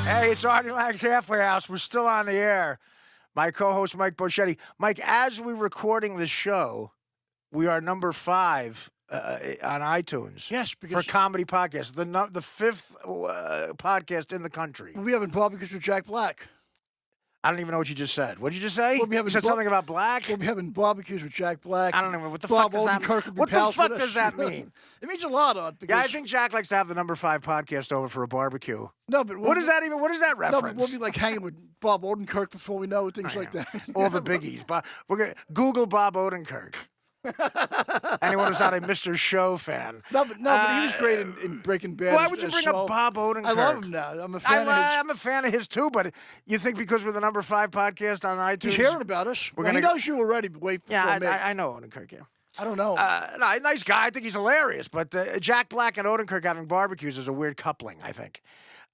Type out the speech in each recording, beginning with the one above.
Hey, it's Artie Lange's Halfway House. We're still on the air. My co-host, Mike Boschetti. Mike, as we're recording this show, we are number 5 on iTunes. Yes, for because comedy podcast, the 5th podcast in the country. we'll be having barbecues with Jack Black. I don't even know what you just said. What did you just say? We'll be having you said something about black? We'll be having barbecues with Jack Black. I don't know. What the Bob fuck does that Odenkirk will mean? be What the pals fuck with does us. that mean? It means a lot, Art. Yeah, I because- think Jack likes to have the number 5 podcast over for a barbecue. No, but What is that even? What is that No, reference? but we'll be like hanging with Bob Odenkirk before we know it, things like that. All the biggies. We're gonna Google Bob Odenkirk. Anyone who's not a Mr. Show fan. No, but he was great in Breaking Bad. Why would you as bring Saul. up Bob Odenkirk? I love him now. I'm a fan of his. I'm a fan of his too, but you think because we're the number 5 podcast on iTunes? He's hearing about us. Well, he gonna- knows you already, but wait Yeah, for me. I know Odenkirk, yeah. I don't know. No, nice guy. I think he's hilarious. But Jack Black and Odenkirk having barbecues is a weird coupling, I think.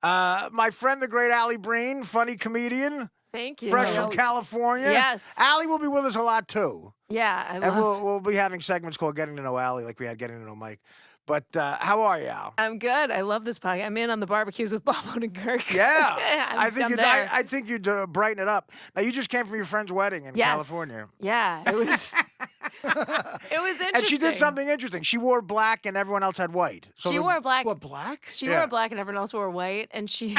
My friend, the great Allie Breen, funny comedian. Thank you. Fresh from California. Yes. Allie will be with us a lot, too. Yeah, I And love. we'll be having segments called Getting to Know Allie, like we had Getting to Know Mike. But how are you, Al? I'm good. I love this podcast. I'm in on the barbecues with Bob Odenkirk. Yeah. I'm, I think I'm you'd, there. I think you'd brighten it up. Now, you just came from your friend's wedding in Yes. California. Yeah, it was. It was interesting. And she did something interesting. She wore black and everyone else had white. So She the- wore black. What, black? She Yeah. wore black and everyone else wore white, and she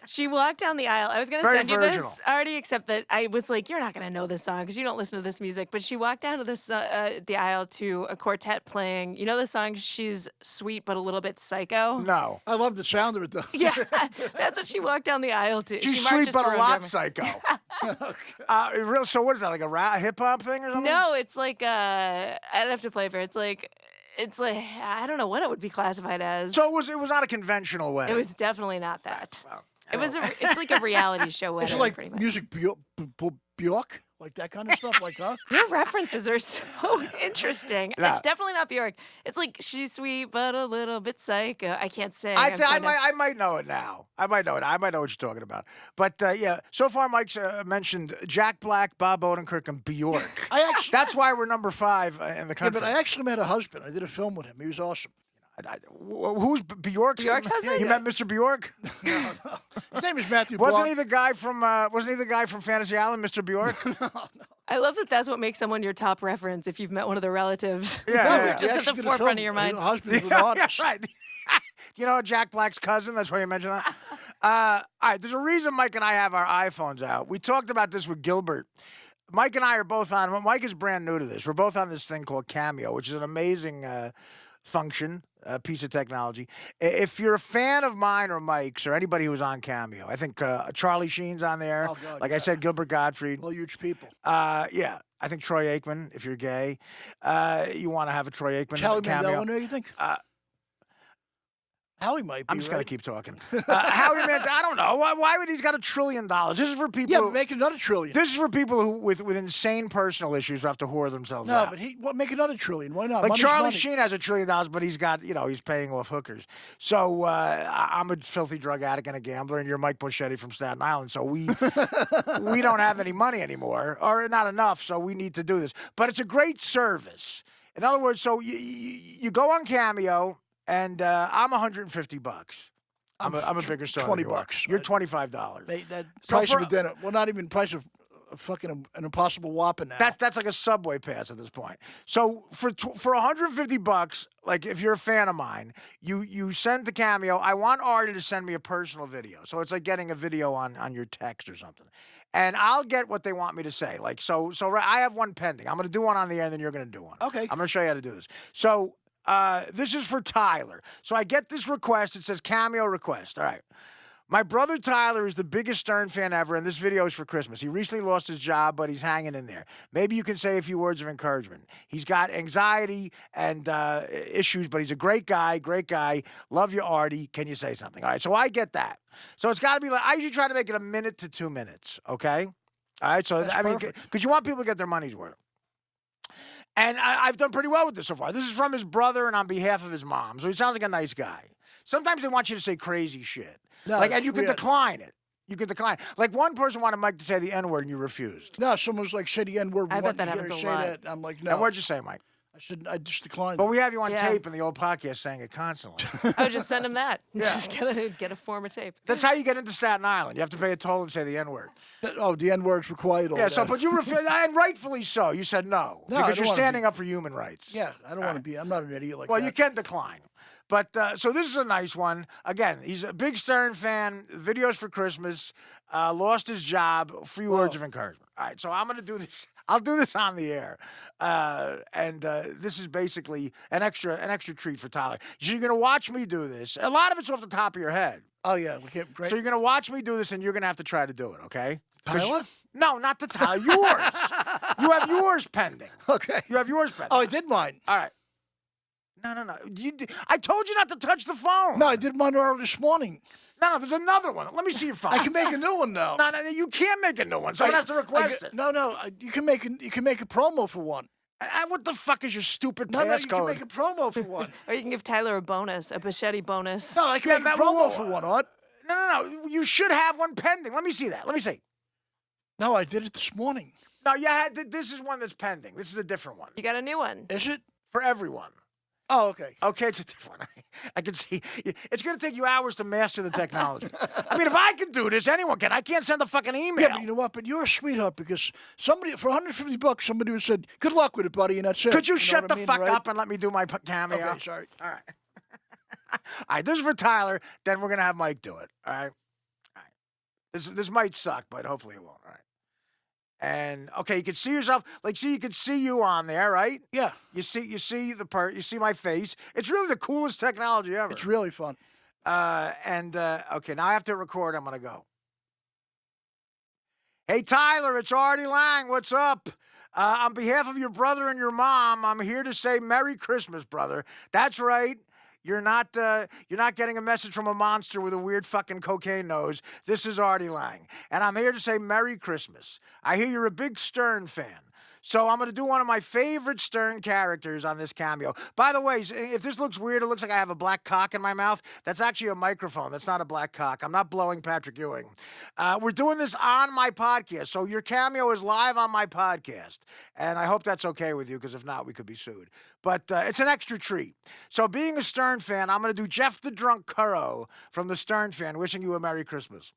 she walked down the aisle. I was gonna Very send you virginal. this already, except that I was like, "You're not gonna know this song because you don't listen to this music." But she walked down to this the aisle to a quartet playing. You know the song "She's Sweet but a Little Bit Psycho." No. I love the sound of it, though. Yeah, that's what she walked down the aisle to. She's She sweet marches but a around lot Germany. psycho. So what is that, like a hip hop thing or something? No, it's like I'd have to play for it. It's like I don't know what it would be classified as. So it was not a conventional wedding. It was definitely not that. Well, It's like a reality show Is wedding, it like pretty much. music Bjork? Like that kind of stuff? Like, huh? Your references are so interesting. Yeah. It's definitely not Bjork. It's like she's sweet but a little bit psycho. I can't sing. I might know it now. I might know it. I might know what you're talking about. But yeah, so far Mike's mentioned Jack Black, Bob Odenkirk, and Bjork. I actually, That's why we're number 5 in the yeah, country. but I actually met a husband. I did a film with him. He was awesome. Who's Bjork's? Bjork's husband? You met Mr. Bjork? His name is Matthew Wasn't Bjork. he the guy from Fantasy Island, Mr. Bjork? I love that that's what makes someone your top reference if you've met one of the relatives. Yeah, No, yeah, we yeah. Just at actually the did a forefront film. of your mind. A husband with an Yeah, artist. right. You know Jack Black's cousin? That's why you mentioned that. All right, there's a reason Mike and I have our iPhones out. We talked about this with Gilbert. Mike and I are both on. Mike is brand new to this. We're both on this thing called Cameo, which is an amazing function, piece of technology. If you're a fan of mine or Mike's or anybody who's on Cameo, I think Charlie Sheen's on there. Oh, God, like I yeah. said, Gilbert Gottfried. All huge people. Yeah, I think Troy Aikman. If you're gay, you want to have a Troy Aikman Howie cameo. Mandel in there, you think? Howie might be. I'm just right? gonna keep talking. Howie Mandel, I don't know. Why would he's got $1 trillion? This is for people. Yeah, but make another trillion. This is for people who with insane personal issues who have to whore themselves out. No, but make another trillion. Why not? Like Money's Charlie money. Sheen has $1 trillion, but he's got, he's paying off hookers. So I'm a filthy drug addict and a gambler, and you're Mike Boschetti from Staten Island. So we don't have any money anymore, or not enough. So we need to do this. But it's a great service. In other words, so you go on Cameo, and I'm $150. I'm a bigger star. than you are. $20. You're $25. That So price for- of a dinner. Well, not even price of fucking an Impossible Whopper now. That's like a Subway pass at this point. So for $150, like if you're a fan of mine, you send the Cameo. I want Artie to send me a personal video. So it's like getting a video on your text or something. And I'll get what they want me to say. Like so I have one pending. I'm gonna do one on the air, and then you're gonna do one. Okay. I'm gonna show you how to do this. So this is for Tyler. So I get this request. It says Cameo request. All right. My brother Tyler is the biggest Stern fan ever, and this video is for Christmas. He recently lost his job, but he's hanging in there. Maybe you can say a few words of encouragement. He's got anxiety and issues, but he's a great guy. Love you, Artie. Can you say something? All right, so I get that. So it's got to be like, I usually try to make it 1 minute to 2 minutes, okay? All right, so That's I mean, perfect. because you want people to get their money's worth. And I've done pretty well with this so far. This is from his brother and on behalf of his mom, so he sounds like a nice guy. Sometimes they want you to say crazy shit. No, and it's you can weird. decline it. You can decline. Like one person wanted Mike to say the N-word and you refused. No, someone was like, say the N-word. I we bet want that to hear happens you a say lot. that. I'm like, no. And what'd you say, Mike? I just declined. But we have you on Yeah. tape in the old podcast saying it constantly. Oh, just send him that. Yeah. Just get a form of tape. That's how you get into Staten Island. You have to pay a toll and say the N-word. The N-word's required. All Yeah, so, that. but you refused, and rightfully so. You said no. No, I because don't you're wanna standing be- up for human rights. Yeah, I don't want to be. I'm not an idiot like Well, that. you can decline. But so this is a nice one. Again, he's a big Stern fan. Videos for Christmas. Lost his job. Few words of encouragement. All right, so I'm going to do this. I'll do this on the air, and this is basically an extra treat for Tyler. So you're going to watch me do this. A lot of it's off the top of your head. Oh yeah, we can't. Right? So you're going to watch me do this, and you're going to have to try to do it. Okay? 'Cause Tyler? No, not the Tyler. Yours. You have yours pending. Okay. You have yours pending. Oh, I did mine. All right. No. I told you not to touch the phone. No, I did mine earlier this morning. No, there's another one. Let me see your phone. I can make a new one now. No, you can't make a new one. Someone has to request it. No, you can make a promo for one. What the fuck is your stupid No, you can passcode? make a promo for one. Or you can give Tyler a bonus, a Bichetti bonus. No, I can make a promo for one, Art. No. You should have one pending. Let me see that. Let me see. No, I did it this morning. No, you had. This is one that's pending. This is a different one You got a new one. Is it? for everyone. Oh, okay. Okay, it's a different one. I can see. It's going to take you hours to master the technology. I mean, if I can do this, anyone can. I can't send a fucking email. Yeah, but you know what? But you're a sweetheart because somebody, for $150, somebody would have said, good luck with it, buddy, and that's it. Could you know shut what the I mean, fuck right? up and let me do my cameo? Okay, sorry. All right. All right, this is for Tyler. Then we're going to have Mike do it. All right? All right. This might suck, but hopefully it won't. All right. And okay, you can see yourself, you can see you on there, right? Yeah, You see you see my face. It's really the coolest technology ever. it's really fun. Okay, now I have to record. I'm gonna go. Hey Tyler, it's Artie Lange. What's up? On behalf of your brother and your mom, I'm here to say Merry Christmas, brother. That's right. You're not getting a message from a monster with a weird fucking cocaine nose. This is Artie Lange, and I'm here to say Merry Christmas. I hear you're a big Stern fan. So I'm going to do one of my favorite Stern characters on this cameo. By the way, if this looks weird, it looks like I have a black cock in my mouth. That's actually a microphone. That's not a black cock. I'm not blowing Patrick Ewing. We're doing this on my podcast. So your cameo is live on my podcast. And I hope that's okay with you, because if not, we could be sued. But it's an extra treat. So being a Stern fan, I'm going to do Jeff the Drunk Curro from the Stern Fan, wishing you a Merry Christmas.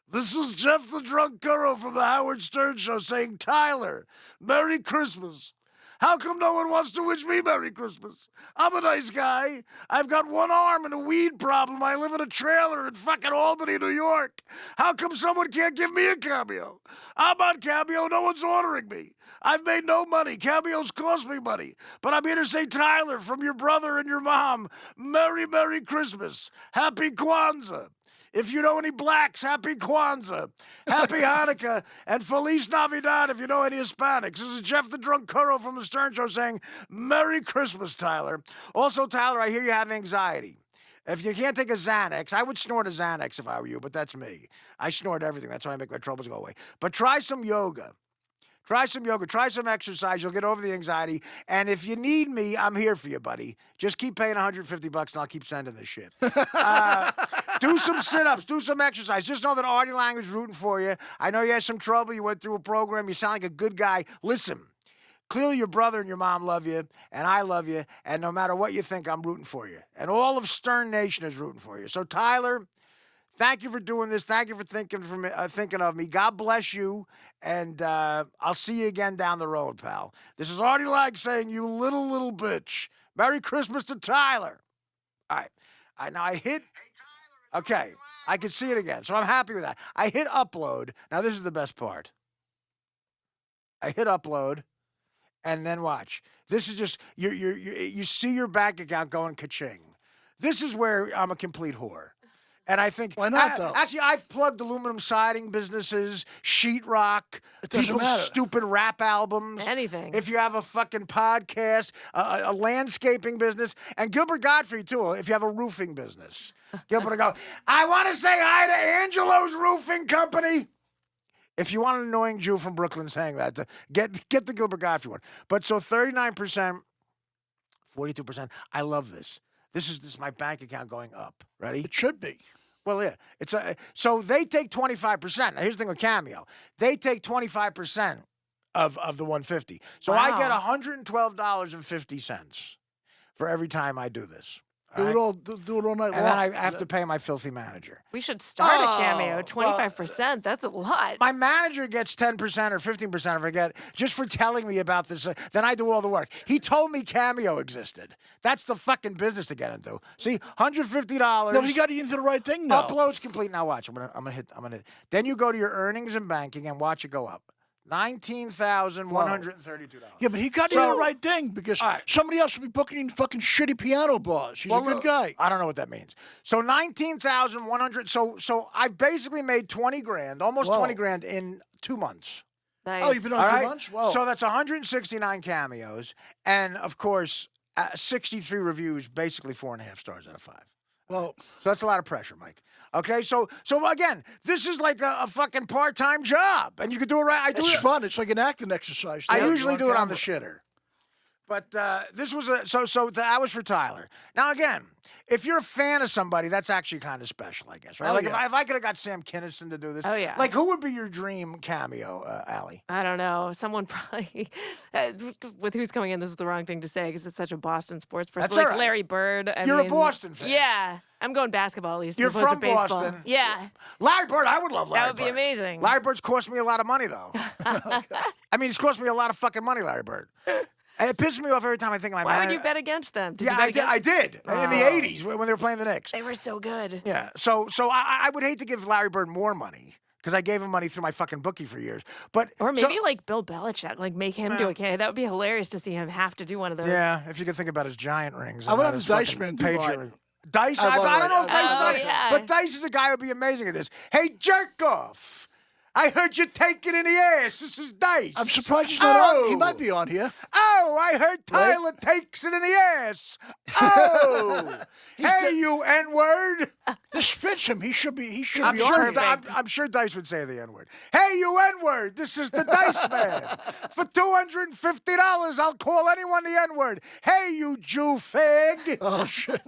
This is Jeff the Drunk Curro from the Howard Stern Show saying, Tyler, Merry Christmas. How come no one wants to wish me Merry Christmas? I'm a nice guy. I've got one arm and a weed problem. I live in a trailer in fucking Albany, New York. How come someone can't give me a cameo? I'm on Cameo. No one's ordering me. I've made no money. Cameos cost me money. But I'm here to say, Tyler, from your brother and your mom, Merry, Merry Christmas. Happy Kwanzaa. If you know any blacks, happy Kwanzaa, happy Hanukkah, and Feliz Navidad if you know any Hispanics. This is Jeff the Drunk Curro from the Stern Show saying, Merry Christmas, Tyler. Also, Tyler, I hear you have anxiety. If you can't take a Xanax, I would snort a Xanax if I were you, but that's me. I snort everything. That's how I make my troubles go away. But try some yoga. Try some yoga. Try some exercise. You'll get over the anxiety. And if you need me, I'm here for you, buddy. Just keep paying $150 and I'll keep sending this shit. Do some sit-ups. Do some exercise. Just know that Artie Lange is rooting for you. I know you had some trouble. You went through a program. You sound like a good guy. Listen, clearly your brother and your mom love you, and I love you. And no matter what you think, I'm rooting for you. And all of Stern Nation is rooting for you. So, Tyler, thank you for doing this. Thank you for thinking of me. God bless you, and I'll see you again down the road, pal. This is Artie Lange saying, you little bitch. Merry Christmas to Tyler. All right. Now I hit. Okay, I can see it again, so I'm happy with that. I hit upload. Now this is the best part. I hit upload, and then watch. This is just you see your bank account going ka-ching. This is where I'm a complete whore. And I think, why not, though? Actually, I've plugged aluminum siding businesses, sheetrock, people's matter. stupid rap albums. Anything. If you have a fucking podcast, a landscaping business, and Gilbert Godfrey, too, if you have a roofing business. Gilbert will go, I want to say hi to Angelo's Roofing Company. If you want an annoying Jew from Brooklyn saying that, get the Gilbert Godfrey one. But so 39%, 42%, I love this. This is my bank account going up. Ready? It should be. Well, yeah. So they take 25%. Now, here's the thing with Cameo. They take 25% of the 150. So I get Wow. $112.50 for every time I do this. Do it all. Do it all night long. And then I have to pay my filthy manager. We should start a Oh, Cameo. well, 25%. That's a lot. My manager gets 10% or 15% if I get just for telling me about this. Then I do all the work. He told me Cameo existed. That's the fucking business to get into. See, $150. No, but he got you into the right thing now. Uploads complete. Now watch. I'm gonna hit. Then you go to your earnings and banking and watch it go up. $19,132. Yeah, but he got you in So- the right thing because All right. somebody else would be booking you in fucking shitty piano bars. He's a good guy. I don't know what that means. So 19,100. So I basically made 20 grand, almost Whoa. 20 grand in 2 months. Nice. Oh, you've been on All 2 right. months? Wow. So that's 169 cameos, and of course, 63 reviews, basically 4.5 stars out of 5. well, So that's a lot of pressure, Mike. Okay, so again, this is like a fucking part-time job, and you can do it right. I do it's it. fun. It's like an acting exercise. I Yeah, usually you're do it on the camera. shitter. But this was that was for Tyler. Now again, if you're a fan of somebody, that's actually kind of special, I guess, right? Oh, like yeah. if I could have got Sam Kinison to do this. Oh, yeah. Like who would be your dream cameo, Allie? I don't know. Someone probably, with who's coming in, this is the wrong thing to say because it's such a Boston sports person. That's like all right. Larry Bird. You're a Boston fan. Yeah. I'm going basketball at least. You're as opposed from to baseball. Boston. Yeah. Larry Bird, I would love Larry That would be Bird. amazing. Larry Bird's cost me a lot of money, though. I mean, it's cost me a lot of fucking money, Larry Bird. And it pisses me off every time I think of my Why man. would you bet against them? Did Yeah, you bet I did. against I did in the Oh. '80s when they were playing the Knicks. They were so good. Yeah. So I would hate to give Larry Bird more money because I gave him money through my fucking bookie for years. But Or so- maybe like Bill Belichick, like make him do a cameo. That would be hilarious to see him have to do one of those. yeah, if you could think about his giant rings. I and would not have his Dice fucking Man do Patriot mine. ring. Dice, I love I don't know if it. Dice is Oh, on it, yeah. but Dice is a guy who would be amazing at this. Hey, jerk off! I heard you take it in the ass. This is Dice. I'm surprised he's not on. He Oh. might be on here. Oh, I heard Tyler takes it in the ass. Oh, hey, you N-word. This fits him. He should be. He should I'm be sure, on here. I'm sure Dice would say the N-word. Hey, you N-word. This is the Dice Man. For $250, I'll call anyone the N-word. Hey, you Jew fag. Oh shit.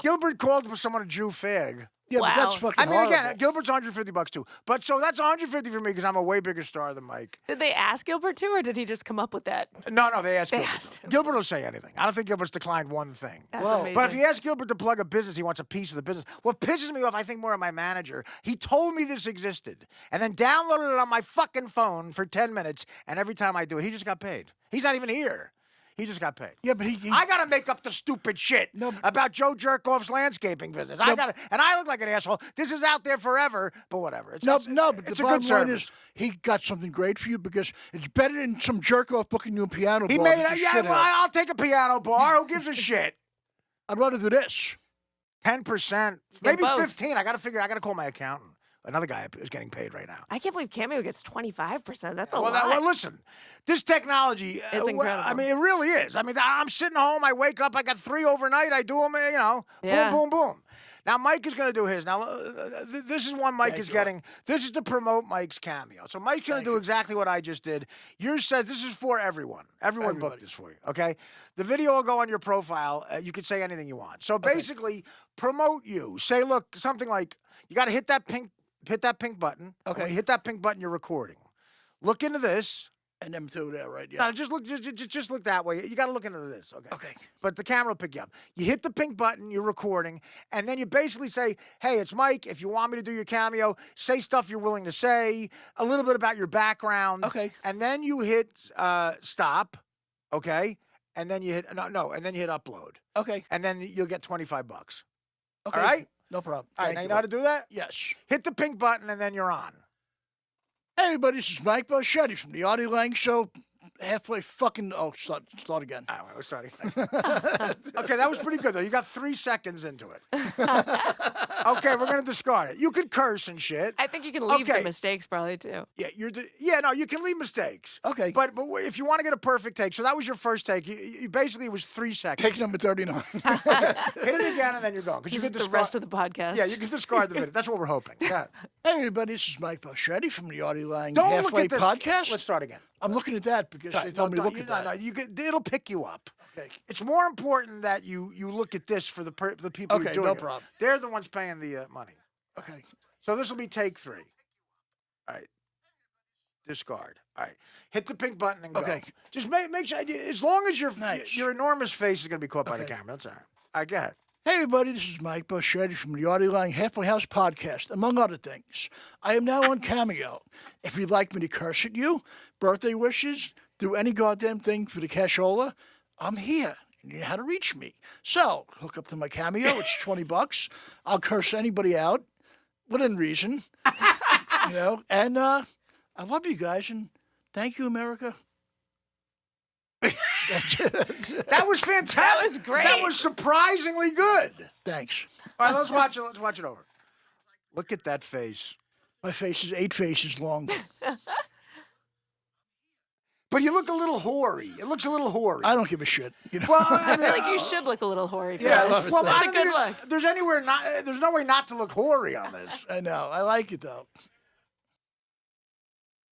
Gilbert called someone a Jew fag. Yeah, but that's Wow. fucking. I mean, again, horrible. Gilbert's $150 too. But so that's $150 for me because I'm a way bigger star than Mike. Did they ask Gilbert to, or did he just come up with that? No, they asked They Gilbert. asked him. Gilbert will say anything. I don't think Gilbert's declined one thing. That's Well, amazing. But if you ask Gilbert to plug a business, he wants a piece of the business. What pisses me off, I think more of my manager. He told me this existed and then downloaded it on my fucking phone for 10 minutes. And every time I do it, he just got paid. He's not even here. He just got paid. Yeah, but he I gotta make up the stupid shit No, about Joe Jerkoff's landscaping business. I gotta, and I look like an asshole. This is out there forever, but whatever. It's, No, it's, no, but it's the a good bottom line service. is he got something great for you because it's better than some jerk off booking you a piano He bar. made that it. you Yeah, shit well, at. I'll take a piano bar. Who gives a shit? I'd rather do this. 10%, Yeah, maybe both. 15. I gotta call my accountant. Another guy is getting paid right now. I can't believe Cameo gets 25%. That's a Well, lot. well, listen, this technology, It's incredible. I mean, it really is. I mean, I'm sitting home, I wake up, I got 3 overnight, I do them, Yeah. boom, boom, boom. Now, Mike is going to do his. Now, this is one Mike Thank is you. getting. This is to promote Mike's cameo. So Mike's going to do exactly what I just did. Yours says this is for everyone. Everyone booked Everybody. this for you, okay? The video will go on your profile. You can say anything you want. So basically, promote you. Say, look, something like, you got to hit that pink button. And when Okay. you hit that pink button, you're recording. Look into this. And them two there, right? Yeah. No, just look that way. You got to look into this, okay? Okay. But the camera will pick you up. You hit the pink button, you're recording, and then you basically say, "Hey, it's Mike. If you want me to do your cameo, say stuff you're willing to say, a little bit about your background." Okay. And then you hit stop, okay? And then you hit and then you hit upload, Okay. and then you'll get $25. Okay. All right. No problem. All right. Thank Now you you. know how to do that? Yes. Hit the pink button, and then you're on. Hey, everybody, this is Mike Boschetti from the Artie Lange Show. Halfway fucking. Oh, start again. Oh, we're sorry. Okay, that was pretty good though. You got 3 seconds into it. Okay, we're gonna discard it. You could curse and shit. I think you can leave Okay. the mistakes probably too. Yeah, no, you can leave mistakes. Okay. But if you want to get a perfect take, so that was your first take. You basically it was 3 seconds. Take number 39. Hit it again and then you're gone. Because you This can is the discard. rest of the podcast. Yeah, you can discard the video. That's what we're hoping. Yeah. Hey, everybody, this is Mike Boschetti from the Artie Lange Don't look Halfway at this Podcast. Let's start again. I'm looking at that because they told me to look at that. No, it'll pick you up. Okay. It's more important that you look at this for the people who are Okay, doing no it. problem. They're the ones paying the money. Okay. So this will be take 3. All right. discard. All right. Hit the pink button and go. Okay. Just make sure, as long as Nice. your enormous face is going to be caught by the Okay. camera. That's all right. All right, go ahead. Hey everybody, this is Mike Buschetti from the Artie Lange Halfway House podcast, among other things. I am now on Cameo. If you'd like me to curse at you, birthday wishes, do any goddamn thing for the cashola, I'm here. And you know how to reach me. So, hook up to my Cameo, it's $20. I'll curse anybody out within reason. And I love you guys, and thank you, America. That was fantastic. That was great. That was surprisingly good. Thanks. All right, let's watch it. Let's watch it over. Look at that face. My face is 8 faces long. But you look a little hoary. It looks a little hoary. I don't give a shit. You know? Well, I feel like you should look a little hoary for yeah, this. love it. That's I a don't good think look. There's no way not to look hoary on this. I know. I like it, though.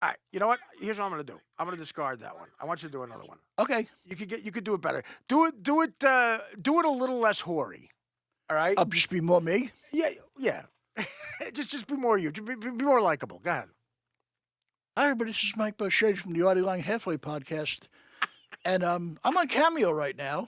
All right, you know what? Here's what I'm gonna do. I'm gonna discard that one. I want you to do another one. Okay. You could do it better. Do it a little less hoary. All right? I'll just be more me. Yeah. just be more you. Just be more likable. Go ahead. Hi, everybody. This is Mike Buschetti from the Artie Lange Halfway podcast. And I'm on Cameo right now.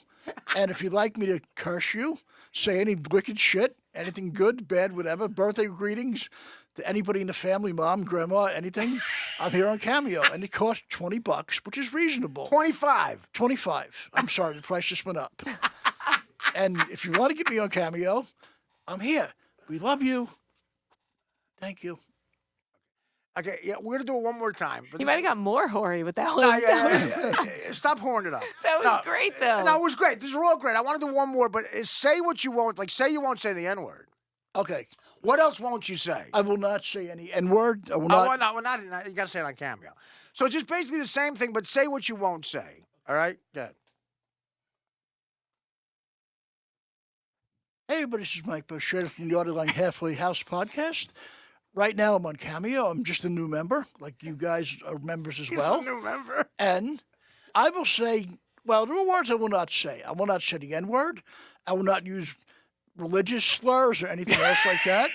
And if you'd like me to curse you, say any wicked shit, anything good, bad, whatever, birthday greetings to anybody in the family, mom, grandma, anything, I'm here on Cameo. And it costs $20, which is reasonable. 25. 25. I'm sorry, the price just went up. And if you want to get me on Cameo, I'm here. We love you. Thank you. Okay, yeah, we're gonna do it one more time. But You might have got more hoary with that one. No, yeah. Stop horning it up. That was No, great, though. No, it was great. These are all great. I want to do one more, but say what you won't. Like, say you won't say the N word. Okay. What else won't you say? I will not say any N-word. I will Oh, not. well, no, we're not. You got to say it on Cameo. So just basically the same thing, but say what you won't say. All right? Good. Hey, everybody, this is Mike Buschetti from the Artie Lange Halfway House podcast. Right now, I'm on Cameo. I'm just a new member, like you guys are members as He's well. a new member. And I will say, well, there are words I will not say. I will not say the N-word. I will not use religious slurs or anything else like that.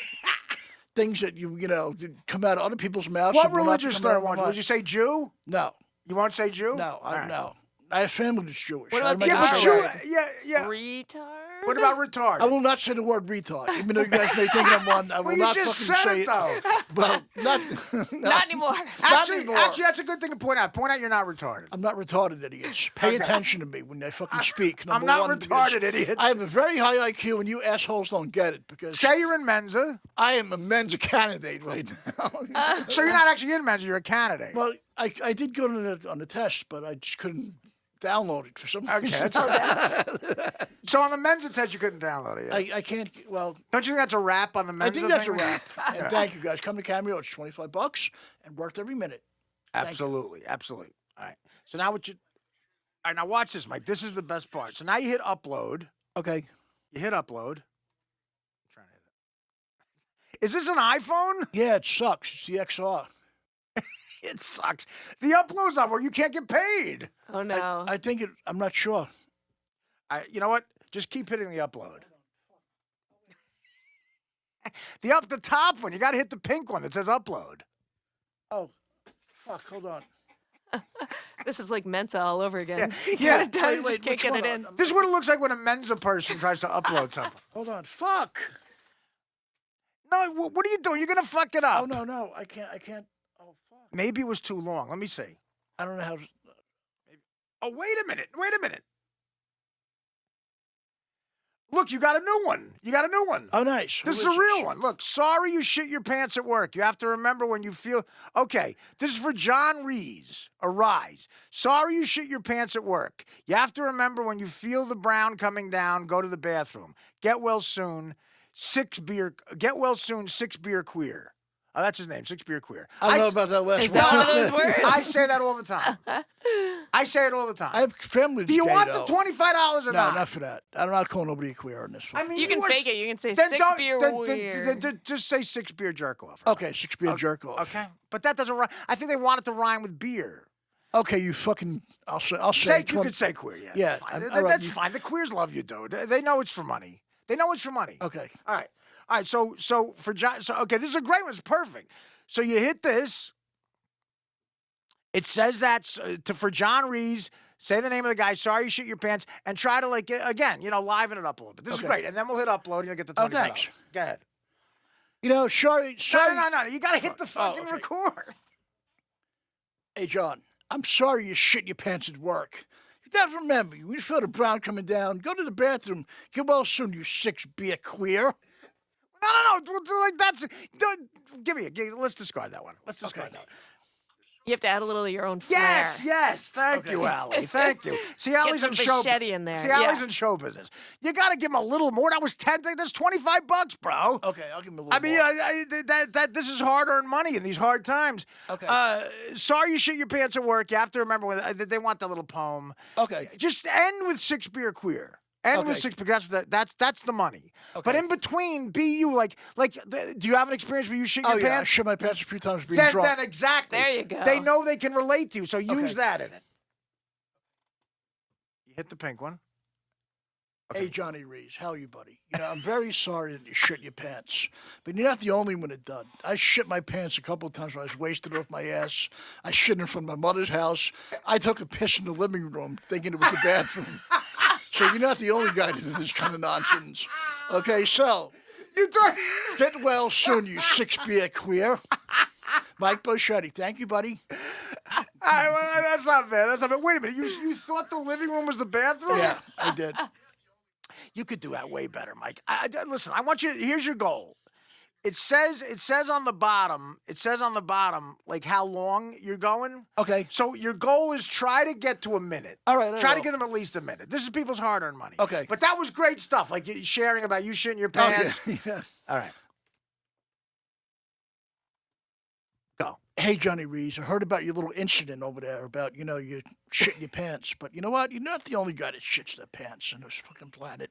Things that you know come out of other people's mouths. What that will not religious come slur out of my won't you? mouth. Would you say Jew? No, You won't say Jew? no, All right. no. I have family that's Jewish. What I about make the Yeah, but it Jew. right. Yeah. Retard. What about retarded? I will not say the word retard, even though you guys may think I'm one. I will well, you not just fucking said say it, though. Well, not, Not anymore. Actually, anymore. that's a good thing to point out. Point out you're not retarded. I'm not retarded, idiots. Pay Okay. attention to me when I fucking speak. I'm number not one, because retarded, idiots. I have a very high IQ, and you assholes don't get it because Say you're in Mensa. I am a Mensa candidate right now. So you're not actually in Mensa. You're a candidate. Well, I did go on the test, but I just couldn't download it for some Okay, reason. that's all right. So on the Mensa test, you couldn't download it. Yeah. I can't. Well, Don't you think that's a wrap on the I Mensa think that's a thing? wrap. And thank you guys. Come to Cameo. It's $25 and worth every minute. you. Absolutely. All right. So now all right, now watch this, Mike. This is the best part. So now you hit upload. Okay. You hit upload. I'm trying to hit it. Is this an iPhone? Yeah, it sucks. It's the XR. It sucks. The upload's not working. You can't get paid. Oh, no. I think it. I'm not sure. You know what? Just keep hitting the upload. The top one. You got to hit the pink one that says upload. Oh, fuck. Hold on. This is like Mensa all over again. Yeah. You got it done, Wait, just wait, can't which get one? it in. This is what it looks like when a Mensa person tries to upload something. Hold on. Fuck. No, what are you doing? You're going to fuck it up. Oh no. I can't. Oh fuck. Maybe it was too long. Let me see. I don't know how. Oh, wait a minute. Look, you got a new one. Oh, nice. This is Who a real it? one. Look, sorry you shit your pants at work. You have to remember when you feel. Okay, this is for John Rees. Arise. Sorry you shit your pants at work. You have to remember when you feel the brown coming down, go to the bathroom. Get well soon. 6 beer queer. Oh, that's his name, 6 beer queer. I don't know about that last Is one. that one of those words? I say that all the time. I say it all the time. I have family. Do you gay, want though. the $25 or No, not? not for that. I'm not calling nobody a queer on this one. I mean, You can were fake it. You can say then 6 don't- beer then- weird. then just say 6 beer jerk off. Okay, 6 beer jerk off. Okay, but that doesn't rhyme. I think they want it to rhyme with beer. Okay, you fucking. I'll say. Say you 20 could say queer. Yeah, Yeah, that's fine. all right, That's you- fine. The queers love you, dude. They know it's for money. Okay. All right. So for John. So okay, this is a great one. It's perfect. So you hit this. It says that for John Rees. Say the name of the guy. Sorry you shit your pants, and try to again, liven it up a little bit. This is great, and then we'll hit upload, and you'll get the $25. Thanks. Go ahead. Sorry. No. You got to hit the fucking okay. record. Hey, John, I'm sorry you shit your pants at work. You gotta remember, when you feel the brown coming down, go to the bathroom. Get well soon, you 6-beer queer. No. Let's discard that one. Let's discard that one. You have to add a little of your own flair. Yes. Thank you, Allie. Thank you. See, Allie's in some show. machete in there. See, Allie's Yeah. in show business. You got to give him a little more. That was 10. That's $25, bro. Okay, I'll give him a little more. This is hard-earned money in these hard times. Okay. Sorry you shit your pants at work. You have to remember when they want that little poem. Okay. Just end with 6-beer queer. End with 6 because that's the money. Okay. But in between, be you do you have an experience where you shit your Oh, yeah, I pants? shit my pants a few times being drunk. Then exactly. There you go. They know they can relate to you, so use Okay. that in it. You hit the pink one. Hey, Johnny Rees, how are you, buddy? I'm very sorry that you shit your pants, but you're not the only one that done. I shit my pants a couple of times when I was wasted off my ass. I shit in front of my mother's house. I took a piss in the living room thinking it was the bathroom. So you're not the only guy that did this kind of nonsense. Okay, so get well soon, you 6-beer queer. Mike Boschetti, thank you, buddy. That's not bad. Wait a minute. You thought the living room was the bathroom? Yeah, I did. You could do that way better, Mike. Listen, I want you. Here's your goal. It says on the bottom. Like how long you're going. Okay. So your goal is try to get to a minute. All right. Try to get them at least a minute. This is people's hard-earned money. Okay. But that was great stuff. Like you sharing about you shitting your pants. Oh, yeah. All right. Go. Hey, Johnny Rees, I heard about your little incident over there about, you shitting your pants. But you know what? You're not the only guy that shits their pants on this fucking planet.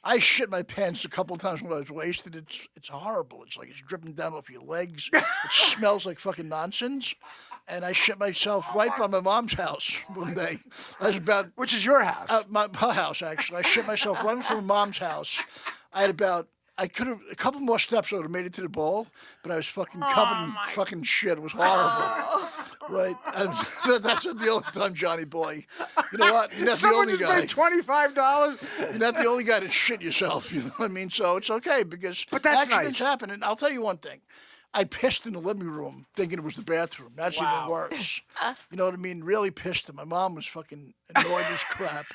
I shit my pants a couple of times when I was wasted. It's horrible. It's like it's dripping down off your legs. It smells like fucking nonsense. And I shit myself right by my mom's house one day. I was about... Which is your house? My house, actually. I shit myself right from my mom's house. I could have, a couple more steps, I would have made it to the bowl, but I was fucking covered in fucking shit. It was horrible. Right? And that's not the only time, Johnny boy. You know what? You're not the Someone only just guy. paid $25. You're not the only guy that shit yourself, you know what I mean? So it's okay because But that's accidents nice. happen. And I'll tell you one thing. I pissed in the living room thinking it was the bathroom. That's even worse. You know what I mean? Really pissed. And my mom was fucking annoyed as crap.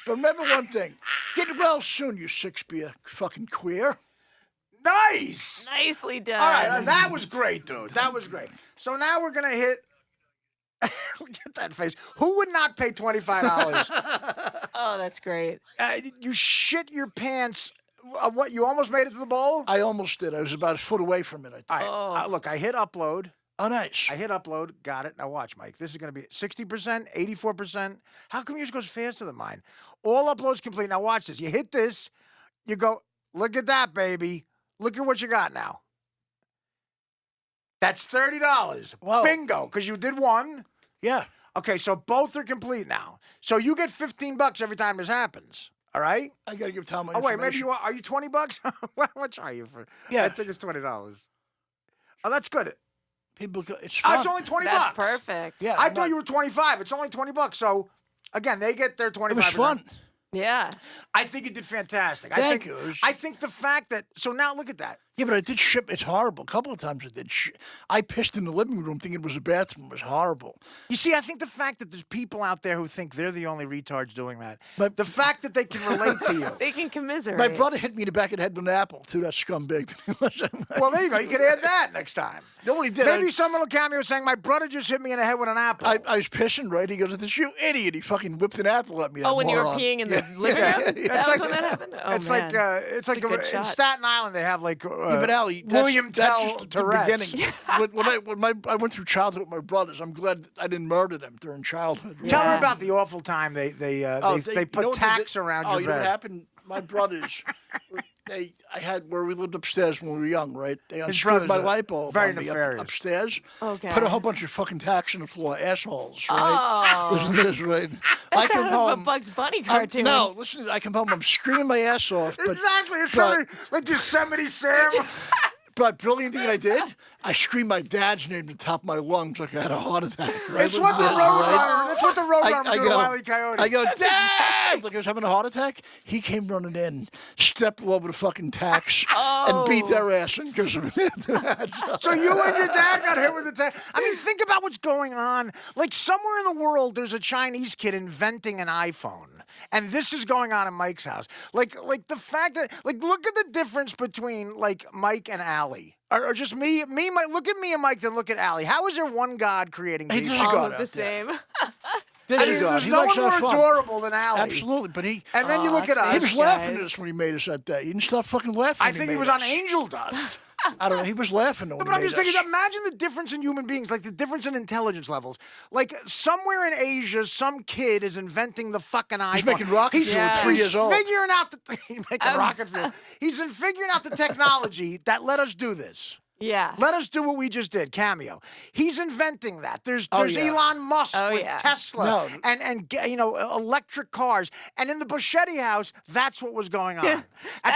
But remember one thing. Get well soon, you 6-beer fucking queer. Nice. Nicely done. All right, that was great, dude. That was great. So now we're gonna hit. Look at that face. Who would not pay $25? Oh, that's great. You shit your pants. What? You almost made it to the bowl? I almost did. I was about a foot away from it, I think. All right. Look, I hit upload. Oh, nice. I hit upload. Got it. Now watch, Mike. This is going to be 60%, 84%. How come yours goes faster than mine? All uploads complete. Now watch this. You hit this. You go, look at that, baby. Look at what you got now. That's $30. Whoa. Bingo, because you did one. Yeah. Okay, so both are complete now. So you get $15 every time this happens. All right? I got to give Tom my Oh, wait, maybe information. you are you $20? How much are you for? Yeah. I think it's $20. Oh, that's good. People go, it's Oh, fun. it's only $20. That's perfect. Yeah. I I'm thought you were 25. It's only $20. So again, they get their 25. It was fun. Yeah. I think you did fantastic. Thank you. It was- I think the fact that now look at that. Yeah, but I did shit. It's horrible. A couple of times I did shit. I pissed in the living room thinking it was a bathroom. It was horrible. You see, I think the fact that there's people out there who think they're the only retards doing that, But- the fact that they can relate to you. They can commiserate. My brother hit me in the back of the head with an apple, too. That scumbag. Well, there you go. You could add that next time. Nobody did. Maybe someone will cameo saying, "My brother just hit me in the head with an apple." I was pissing, right? He goes, "This you idiot." He fucking whipped an apple at me. Oh, that when you were moron. peeing in the Yeah. living room? Yeah. That was when that happened? Oh, it's man. like That's a good in shot. Staten Island they have like Yeah, but Ali, that's William that's Tell just the Tourette's. beginning. I went through childhood with my brothers. I'm glad I didn't murder them during childhood. Tell her Yeah. about the awful time they put you know what they tacks did? around Oh, your you know what bed. happened? My brothers, I had where we lived upstairs when we were young, right? They brothers unscrewed my are light bulb very on me nefarious. upstairs. Okay. Put a whole bunch of fucking tacks on the floor, assholes, right? Oh. Listen to this, right? That's out of a Bugs Bunny cartoon. No, listen, I come home, I'm screaming my ass off. But, Exactly. It's but- something like Yosemite Sam. But brilliant thing I did, I screamed my dad's name to the top of my lungs like I had a heart attack. Right? It's what the Roadrunner. That's what the Roadrunner I do to Wile E. Coyote. I go, Dad! Like I was having a heart attack. He came running in, stepped all over the fucking tacks, and beat their ass in because of it. So you and your dad got hit with the tech. I mean, think about what's going on. Like somewhere in the world, there's a Chinese kid inventing an iPhone. And this is going on in Mike's house. Like the fact that, like, look at the difference between, like, Mike and Allie. Or just me, Mike. Look at me and Mike, then look at Allie. How is there one God creating Hey, people? there's a All God of the out there. same. There's a God. There's He no likes one to more have fun. adorable than Allie. Absolutely, but he And then you look at us. was thanks, laughing at guys. us when he made us that day. He didn't stop fucking laughing. I when think he made was on us. angel dust. I don't know. He was laughing when But he I'm made just thinking, us. imagine the difference in human beings, like the difference in intelligence levels. Like somewhere in Asia, some kid is inventing the fucking iPhone. He's making rocket He's fuel at 3 years old. figuring out he's making rocket fuel. He's figuring out the technology that let us do this. Yeah. Let us do what we just did, Cameo. He's inventing that. There's yeah. Elon Musk Oh, with yeah. Tesla No. and you know, electric cars. And in the Buschetti house, that's what was going on. At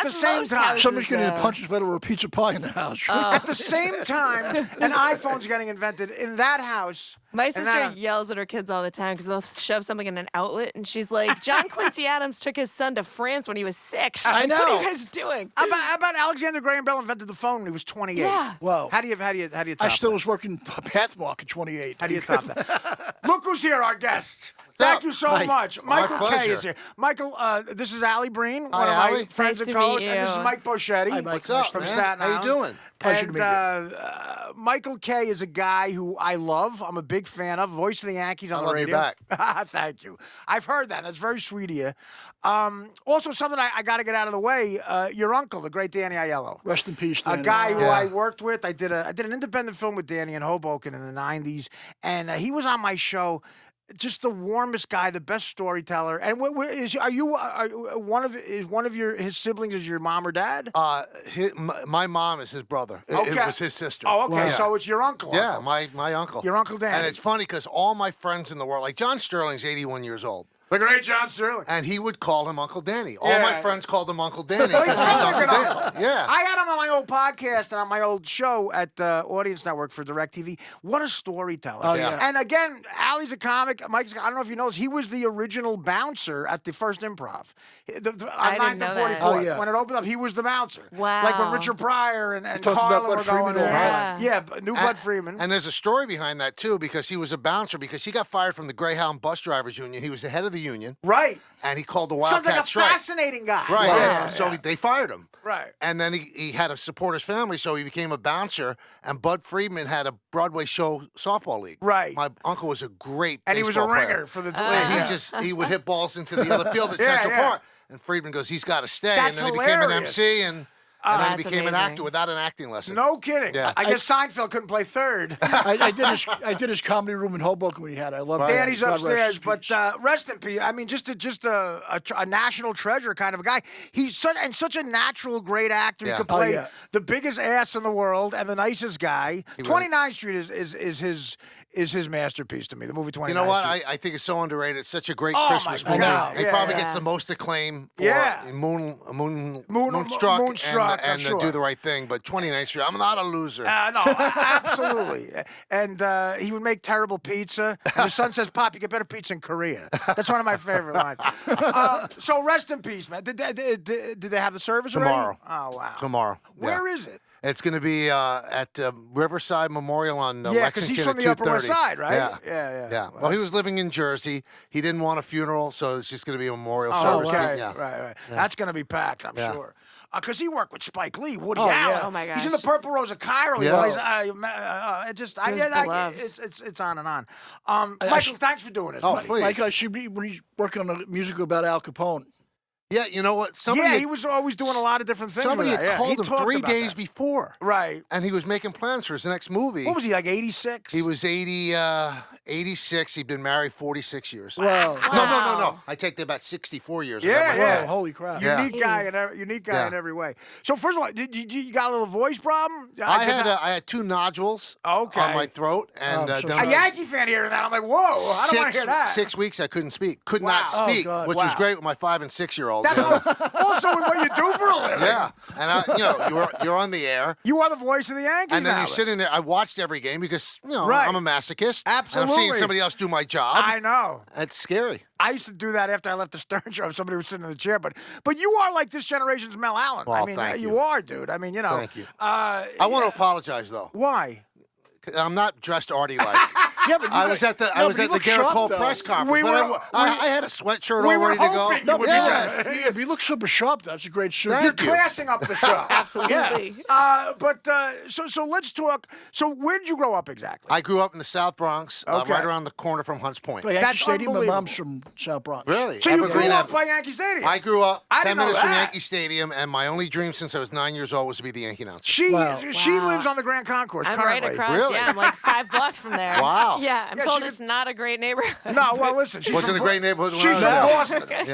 the That's same most time, houses. Somebody's getting a though. punch his way over a pizza pie in the house. at the same time, an iPhone's getting invented in that house. My And sister that- yells at her kids all the time because they'll shove something in an outlet, and she's like, "John Quincy Adams took his son to France when he was 6. I What know. are you guys doing?" How about Alexander Graham Bell invented the phone when he was 28? Yeah. Wow. How do you top I still that? was working Pathmark at 28. How do you top that? Look who's here, our guest. Thank up? you so Hi. much. My Michael K pleasure. is here. Michael, this is Allie Breen, one Hi, of my Allie. friends Nice and to co-hosts, meet and this is you. Mike Boschetti. Hi, Mike. What's up, from man? Staten How you Island. doing? Pleasure to and, meet you. Michael K is a guy who I love. I'm a big fan of. Voice of the Yankees on I the love you radio. back. Thank you. I've heard that. That's very sweet of you. Also, something I got to get out of the way. Your uncle, the great Danny Aiello. Rest in peace, A Danny. guy who Yeah. I worked with. I did an independent film with Danny in Hoboken in the 90s, and he was on my show. Just the warmest guy, the best storyteller. And one of his siblings is your mom or dad? My mom is his brother. It Okay. was his sister. Oh, okay. Yeah. So it's your uncle. Yeah, uncle. my uncle. Your Uncle Danny. And it's funny because all my friends in the world, like John Sterling's 81 years old, The great John Sterling. and he would call him Uncle Danny. All Yeah. my friends called him Uncle Danny. Well, he 'cause sounds he's like an Danny. uncle. Yeah. I had him on my old podcast and on my old show at Audience Network for DirecTV. What a storyteller. Oh, yeah. And again, Allie's a comic. Mike's, I don't know if you know this, he was the original bouncer at the first Improv. I On didn't 9th know and that. 44th. Oh, yeah. When it opened up, he was the bouncer. Wow. Like when Richard Pryor and talked about Carlin Bud were going Freeman all there. night. Yeah, Bud And- Freeman. And there's a story behind that too, because he was a bouncer because he got fired from the Greyhound Bus Drivers Union. He was the head of the union, Right. and he called the Sounds like a Wildcat Strike. fascinating guy. Right. Wow. Yeah. So they fired him. Right. And then he had to support his family, so he became a bouncer. And Bud Friedman had a Broadway show softball league. Right. My uncle was a great And he was a baseball player. ringer for the And he would hit balls into the other field at Yeah, Central yeah. Park. And Friedman goes, he's got to stay. That's and then he became an hilarious. MC, and then he That's became an amazing. actor without an acting lesson. No kidding. Yeah. I guess Seinfeld couldn't play third. I did his comedy room in Hoboken when he had it. I love Right. Danny's God rest upstairs, his but peace. rest in peace. I mean, just a national treasure kind of a guy. He's such a natural, great actor. Yeah. He could Oh, play yeah. the biggest ass in the world and the nicest guy. 29th Street is his masterpiece to me. The movie 29th You know what? Street. I think it's so underrated. It's such a great Oh, Christmas my movie. God. It Yeah, probably yeah. gets the most acclaim for Yeah. Moonstruck, Moonstruck, I'm and sure. Do the Right Thing. But 29th Street, I'm not a loser. No, absolutely. And he would make terrible pizza. And his son says, "Pop, you get better pizza in Korea." That's one of my favorite lines. So rest in peace, man. Did they have the service already? Tomorrow. Oh, wow. Tomorrow. Where Yeah. is it? It's going to be at Riverside Memorial on Yeah, because Lexington he's from at the Upper West 2:30. Side, right? Yeah. Yeah. Yeah. Well, he was living in Jersey. He didn't want a funeral, so it's just going to be a memorial Oh, service. okay. Yeah. Right. That's going to be packed, I'm Yeah. sure. Because he worked with Spike Lee, Woody Oh, Allen. yeah. Oh, my He's in the gosh. Purple Rose of Cairo. He Yeah. plays, beloved. it's on and on. Michael, thanks for doing this. Oh, buddy. please. Like I should be when he's working on a musical about Al Capone. Yeah, you know what? Somebody Yeah, had, he was always doing a lot of different things. somebody with had that. Yeah, called he him talked 3 about days that. before. Right. And he was making plans for his next movie. What was he, like 86? He was 86. He'd been married 46 years. Wow. No. I take that about 64 years. I got Yeah, my- yeah. Whoa, holy crap. Yeah. Unique guy, Jeez. unique guy Yeah. in every way. So first of all, did you got a little voice problem? I had 2 nodules Okay. on my throat, and Oh, so then a Yankee fan hearing that. I'm like, whoa, I don't want to hear that. 6 weeks I couldn't speak. Could Wow. not Oh, speak, God. which was Wow. great with my 5 and 6 year olds. That's also with what you do for a living. Yeah, and you're on the air. You are the voice of the Yankees. And then now. you're sitting there. I watched every game because Right. I'm a masochist. Absolutely. And I'm seeing somebody else do my job. I know. It's scary. I used to do that after I left the Stern Show. If somebody was sitting in the chair, but you are like this generation's Mel Allen. Well, I mean, thank you you. are, dude. I mean, Thank you. I want to apologize though. Why? I'm not dressed Artie like. Yeah, but I was at the Garrett Cole press conference. We but were- I had a sweatshirt we all were ready to go. hoping you would be Yes. dressed. Yeah, but you look super sharp. That's a great suit. Thank You're you. classing up the show. Absolutely. So let's talk. So where did you grow up exactly? I grew up in the South Bronx, Okay. right around the corner from Hunts Point. By Yankee That's Stadium. My unbelievable. mom's from South Bronx. Really? So you grew Evergreen up Avenue. by Yankee Stadium. I grew up I 10 didn't know minutes from that. Yankee Stadium, and my only dream since I was 9 years old was to be the Yankee announcer. She Wow. lives on the Grand Concourse I'm right currently. across. Really? Yeah, I'm like 5 blocks from there. Wow. Yeah, I'm Yeah, told she it's not a great neighborhood. No, well, listen. She's Wasn't from a great neighborhood when She's I from was there. Boston.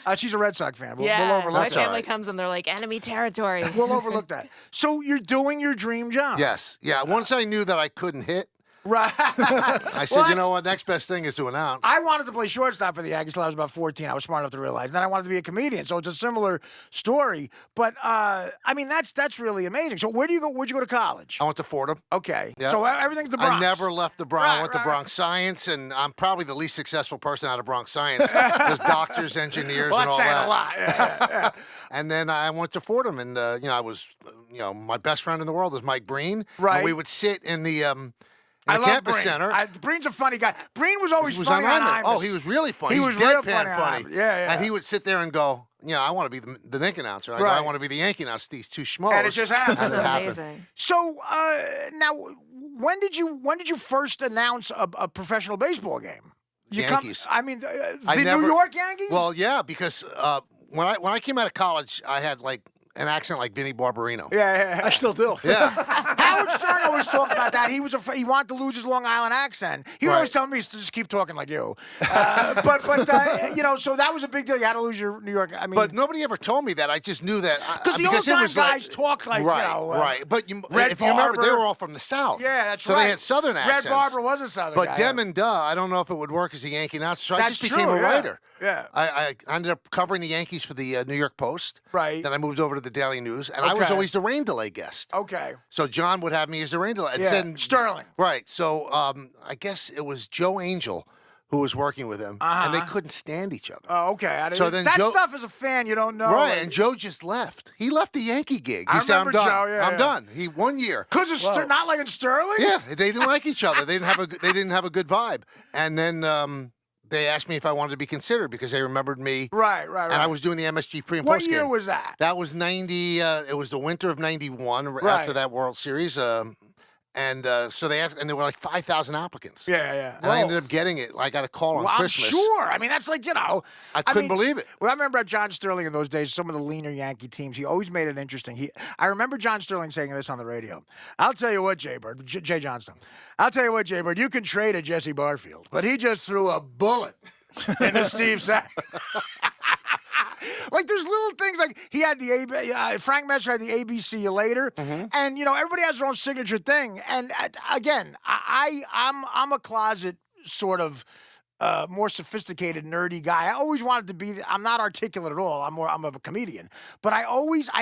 Yeah. She's a Red Sox fan. We'll Yeah, overlook my That's that. all family right. comes and they're like enemy territory. We'll overlook that. So you're doing your dream job. Yes. Yeah. Once I knew that I couldn't hit, Right. I said, Well, you know what? Next best thing is to announce. I wanted to play shortstop for the Yankees until I was about 14. I was smart enough to realize. Then I wanted to be a comedian, so it's a similar story. But I mean, that's really amazing. So where'd you go to college? I went to Fordham. Okay. Yeah. So everything's the Bronx. I never left the Bronx. I Right, went to right, Bronx Science, and I'm probably the least successful person out of Bronx Science. There's doctors, engineers, Well, and that's all saying that. a lot. Yeah. And then I went to Fordham, and I was, my best friend in the world was Mike Breen. Right. And we would sit in the I love campus Breen. center. Breen's a funny guy. Breen was always He was funny on Imus. Imus. Oh, he was really funny. He He's was real deadpan funny on funny. Imus. Yeah. And he would sit there and go, I want to be the Nick announcer. I go, Right. I want to be the Yankee announcer. These two schmoes. And it just happened. And it That's happened. amazing. So now, when did you first announce a professional baseball game? Yankees. The New York Yankees. Well, yeah, because when I came out of college, I had like an accent like Vinny Barbarino. yeah. I still do. Yeah. Howard Stern always talked about that. He wanted to lose his Long Island accent. He would always Right. tell me to just keep talking like you. So that was a big deal. You had to lose your New York. I mean, But nobody ever told me that. I just knew that. because the it old time was guys talk like right, right. But Red if you remember, they Barber. were all from the South. Yeah, that's so right. they had Southern accents. Red Barber was a Southern But guy. Dem and Duh, I don't know if it would work as a Yankee announcer. So I That's just became true, a yeah. writer. Yeah. I ended up covering the Yankees for the New York Post. Right. Then I moved over to the Daily News, and I was Okay. always the rain delay guest. Okay. So John would have me as the rain delay. And Yeah. then- Sterling. Right. So I guess it was Joe Angel who was working with him, and they couldn't stand each other. Oh, okay. So then that Joe- stuff as a fan, you don't know. Right, like- and Joe just left. He left the Yankee gig. I He said, "I'm remember done. Joe, yeah, I'm yeah. done." He 1 year. Because it's not like in Sterling? Yeah, they didn't like each other. They didn't have a good vibe. And then they asked me if I wanted to be considered because they remembered me. Right. And I was doing the MSG pre and What post year game. was that? That was 90. It was the winter of 91 Right. after that World Series. So they asked, and there were like 5,000 applicants. Yeah. And I ended up getting it. I got a call on Well, I'm Christmas. sure. I mean, that's like, I couldn't believe it. Well, I remember John Sterling in those days, some of the leaner Yankee teams, he always made it interesting. I remember John Sterling saying this on the radio. I'll tell you what, Jay Bird, Jay Johnstone. I'll tell you what, Jay Bird, you can trade a Jesse Barfield, but he just threw a bullet into Steve Sack. Like there's little things like he had the Frank Messer had the ABC you later, and everybody has their own signature thing. And again, I'm a closet sort of more sophisticated, nerdy guy. I always wanted to be. I'm not articulate at all. I'm a comedian, but I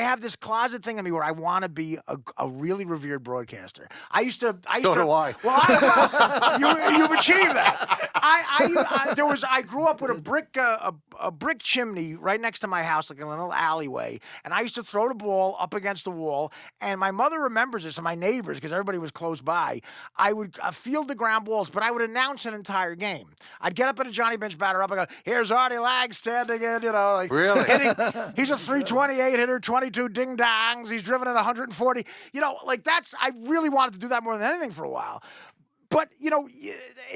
have this closet thing in me where I want to be a really revered broadcaster. I used to. So do I. Well, you've achieved that. I grew up with a brick chimney right next to my house, like in a little alleyway, and I used to throw the ball up against the wall. And my mother remembers this, and my neighbors, because everybody was close by. I would field the ground balls, but I would announce an entire game. I'd get up at a Johnny Bench batter up. I go, here's Artie Lange standing in, Really? hitting. He's a 328 hitter, 22 ding dongs. He's driven at 140. I really wanted to do that more than anything for a while. But,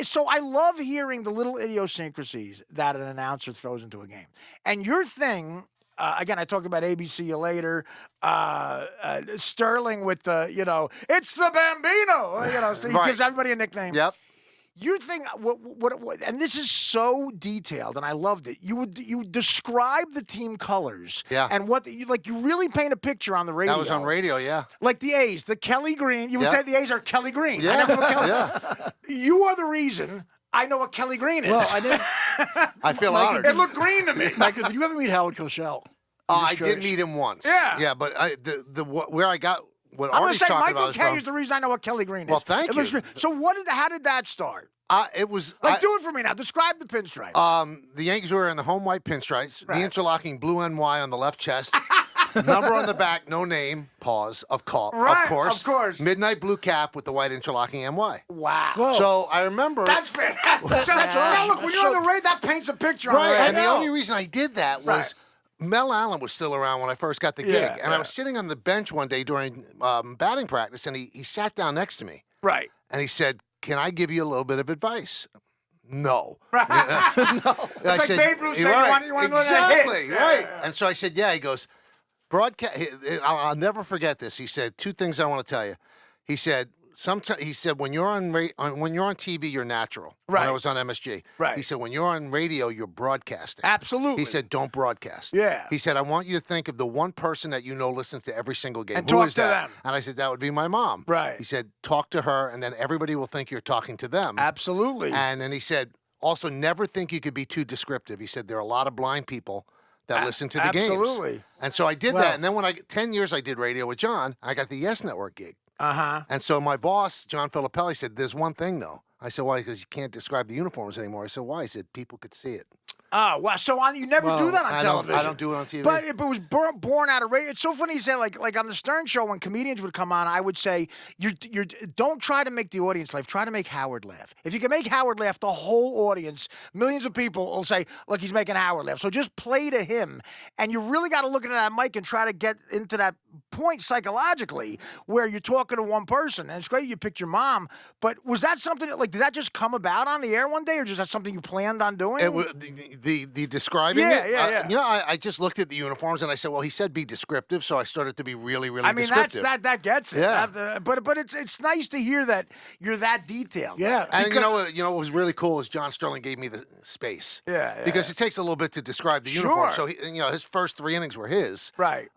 so I love hearing the little idiosyncrasies that an announcer throws into a game. And your thing, again, I talked about ABC you later, Sterling with the, it's the Bambino, so he Right. gives everybody a nickname. Yep. Your thing, what, and this is so detailed, and I loved it. You describe the team colors, Yeah. and you really paint a picture on the radio. That was on radio, yeah. Like the A's, the Kelly Green. You would Yeah. say the A's are Kelly Green. I Yeah, never put Kelly. yeah. You are the reason I know what Kelly Green is. Well, I didn't. I feel honored. It looked green to me. Michael, did you ever meet Howard Cosell? I did meet him once. Yeah. But where I got what I'm going to Artie's say talking Michael about K is is the reason I know what Kelly Green is. Well, thank It looks you. green. So how did that start? It was Do it for me now. Describe the pinstripes. the Yankees were in the home white pinstripes, Right. the interlocking blue NY on the left chest, number on the back, no name, pause, Right, of course. Midnight blue cap with the white interlocking NY. Wow. Whoa. So I remember. That's fantastic. Now look, when you're on the radio, that paints a picture on Right, the and the radio. only reason I did that was Right. Mel Allen was still around when I first got the gig, Yeah, and yeah. I was sitting on the bench one day during batting practice, and he sat down next to me, Right. and he said, "Can I give you a little bit of advice?" No. Right. No. It's like Babe Ruth saying, you want to know that hit? Exactly, Yeah, right. yeah. And so I said, yeah. He goes, broadcast. I'll never forget this. He said, two things I want to tell you. He said, when you're on TV, you're natural. When I Right. was on MSG. Right. He said, when you're on radio, you're broadcasting. Absolutely. He said, don't broadcast. Yeah. He said, I want you to think of the one person that you know listens to every single game. And Who talk is to that? them. And I said, that would be my mom. Right. He said, talk to her, and then everybody will think you're talking to them. Absolutely. And then he said, also, never think you could be too descriptive. He said, there are a lot of blind people that listen to the games. absolutely. And so I did Well- that. And then when 10 years I did radio with John, I got the Yes Network gig. Uh-huh. And so my boss, John Filippelli, said, there's one thing, though. I said, why? Because you can't describe the uniforms anymore. I said, why? He said, people could see it. Oh, wow. So you never do that on television. I don't do it on TV. But it was born out of radio. It's so funny you say like on the Stern Show when comedians would come on, I would say you don't try to make the audience laugh. Try to make Howard laugh. If you can make Howard laugh, the whole audience, millions of people will say, "Look, he's making Howard laugh." So just play to him, and you really got to look into that mic and try to get into that point psychologically where you're talking to one person. And it's great you picked your mom, but was that something did that just come about on the air one day, or just that something you planned on doing? It was the describing Yeah, it. yeah. You know, I just looked at the uniforms and I said, well, he said be descriptive, so I started to be really, really I mean, descriptive. that gets it. Yeah. But it's nice to hear that you're that detailed. Yeah. And you know what was really cool is John Sterling gave me the space. Yeah, Because it takes a little bit to describe the Sure. uniform. So his first 3 innings were his. Right.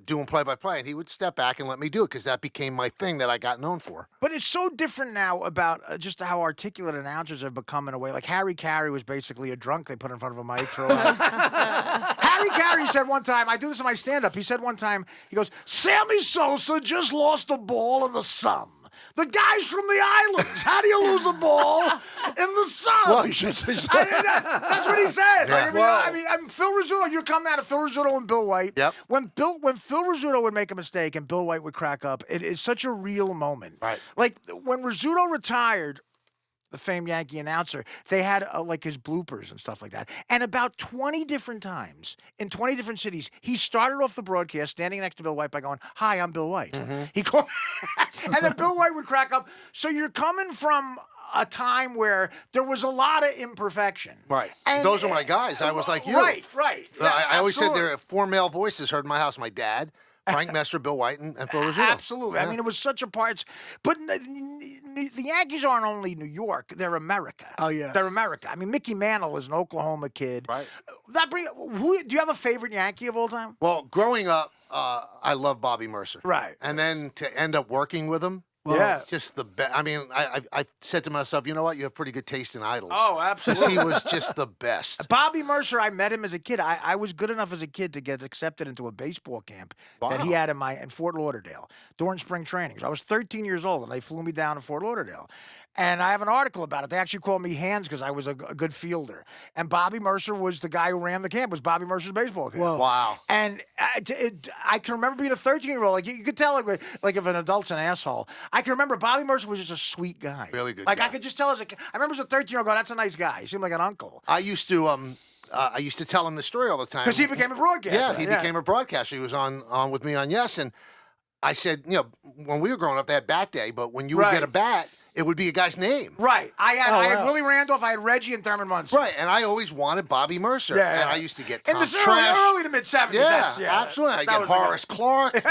Doing play-by-play, and he would step back and let me do it because that became my thing that I got known for. But it's so different now about just how articulate announcers have become in a way. Like Harry Carey was basically a drunk they put in front of a mic for a while. Harry Carey said one time, I do this in my stand-up, he said one time, he goes, Sammy Sosa just lost a ball in the sun. The guy's from the islands. How do you lose a ball in the sun? Well, he should say so. That's what he said. Yeah. I mean, Phil Rizzuto, you're coming out of Phil Rizzuto and Bill White. Yep. When Phil Rizzuto would make a mistake and Bill White would crack up, it is such a real moment. Right. Like when Rizzuto retired, the famed Yankee announcer, they had like his bloopers and stuff like that. And about 20 different times in 20 different cities, he started off the broadcast standing next to Bill White by going, "Hi, I'm Bill White." He called, and then Bill White would crack up. So you're coming from a time where there was a lot of imperfection. Right. And, Those are my guys. I was like you. Right. I always said Absolutely. there are 4 male voices heard in my house. My dad, Frank Messer, Bill White, and Phil Rizzuto. Absolutely. I mean, it was such a part. But the Yankees aren't only New York; they're America. Oh, yeah. they're America. I mean, Mickey Mantle is an Oklahoma kid. Right. Do you have a favorite Yankee of all time? Well, growing up, I loved Bobby Mercer. Right. And then to end up working with him, Yeah. just the best. I mean, I said to myself, you know what? You have pretty good taste in idols. Oh, 'Cause absolutely. he was just the best. Bobby Mercer, I met him as a kid. I was good enough as a kid to get accepted into a baseball camp that he had in Fort Lauderdale during spring training. So I was 13 years old, and they flew me down to Fort Lauderdale. And I have an article about it. They actually called me Hands because I was a good fielder. And Bobby Mercer was the guy who ran the camp. Was Bobby Mercer's baseball camp. Whoa. Wow. And I can remember being a 13-year-old. Like you could tell, like if an adult's an asshole. I can remember Bobby Mercer was just a sweet guy. Really good Like guy. I could just tell I remember as a 13-year-old, that's a nice guy. He seemed like an uncle. I used to tell him the story all the time. Because he became a broadcaster. Yeah, he became a broadcaster. He was on with me on Yes, and I said, when we were growing up, they had bat day, but when you would get a bat, it would be a guy's name. Right. I had wow. Willie Randolph, I had Reggie and Thurman Munson. Right, and I always wanted Bobby Mercer. Yeah, And yeah. I used to get In Tom the Trash. early to mid-70s. Yeah, absolutely. I that get was the guy. Horace Clark.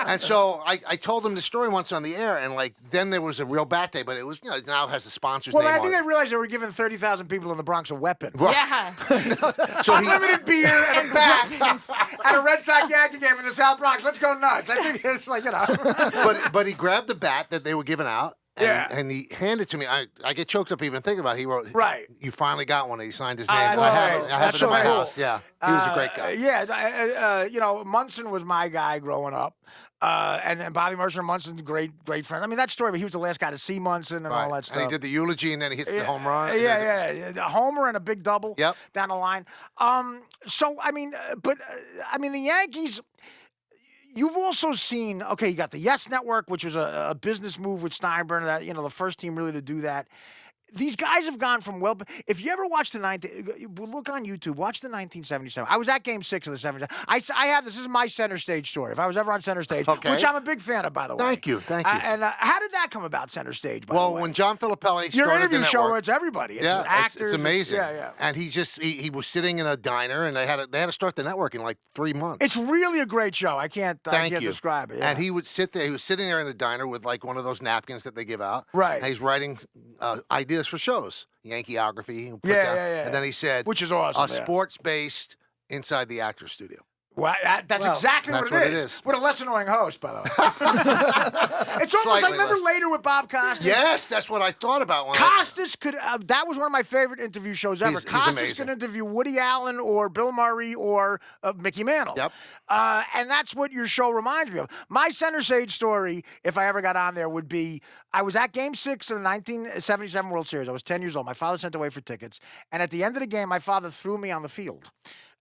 And so I told him the story once on the air, and then there was a real bat day, but it was, now it has the sponsor's Well, name I on think it. they realized they were giving 30,000 people in the Bronx a weapon. Yeah. So he, Unlimited beer and a bat at a Red Sox Yankee game in the South Bronx. Let's go nuts. I think it's like, but he grabbed the bat that they were giving out, And he handed it to me. I get choked up even thinking about it. He wrote, Right. You finally got one. And he signed his name. that's I right. have it That's in my so cool. house. Yeah. He was a great guy. You know, Munson was my guy growing up. And Bobby Mercer and Munson, great friend. I mean, that story, but he was the last guy to see Munson and all that stuff. And he did the eulogy, and then he hits the home run. Yeah. A homer and a big double down the line. So, I mean, the Yankees, you've also seen, okay, you got the Yes Network, which was a business move with Steinbrenner, that, you know, the first team really to do that. These guys have gone from if you ever watch look on YouTube, watch the 1977. I was at Game 6 of the 77. I have this is my center stage story. If I was ever on center stage, which I'm a big fan of, by the way. Thank you. And how did that come about, center stage? By the way? When John Filippelli your started interview the show, network, where it's everybody, it's actors, it's amazing. Yeah. And he was sitting in a diner, and they had to start the network in like 3 months. It's really a great show. I can't describe it. Yeah. And he would sit there. He was sitting there in a diner with like one of those napkins that they give out. Right. And he's writing ideas for shows. Yankeeography. Yeah. And then he said, which is awesome. Sports-based inside the actor's studio. Well, that's exactly what it is. With a less annoying host, by the way. It's almost like, remember later with Bob Costas? Yes, that's what I thought about. Costas could, that was one of my favorite interview shows ever. Costas amazing. could interview Woody Allen or Bill Murray or Mickey Mantle. Yep. And that's what your show reminds me of. My center stage story, if I ever got on there, would be, I was at Game 6 of the 1977 World Series. I was 10 years old. My father sent away for tickets. And at the end of the game, my father threw me on the field.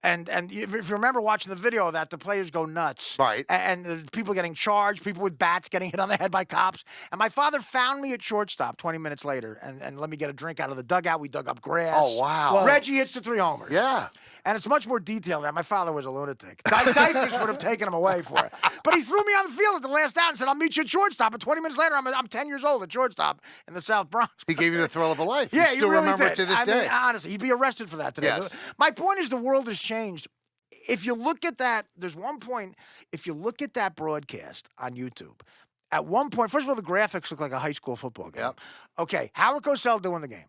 And if you remember watching the video of that, the players go nuts. Right. And the people getting charged, people with bats getting hit on the head by cops. And my father found me at shortstop 20 minutes later and let me get a drink out of the dugout. We dug up grass. Oh, wow. Reggie hits the 3 homers. Yeah. And it's much more detailed than that. My father was a lunatic. Dyfus would have taken him away for it. But he threw me on the field at the last out and said, I'll meet you at shortstop. And 20 minutes later, I'm 10 years old at shortstop in the South Bronx. He gave you the thrill of a life. Yeah, you still really remember did. it to this day. Mean, honestly, he'd be arrested for that today. Yes. My point is the world has changed. If you look at that, there's one point, if you look at that broadcast on YouTube, at one point, first of all, the graphics look like a high school football game. Yep. Okay, Howard Cosell doing the game.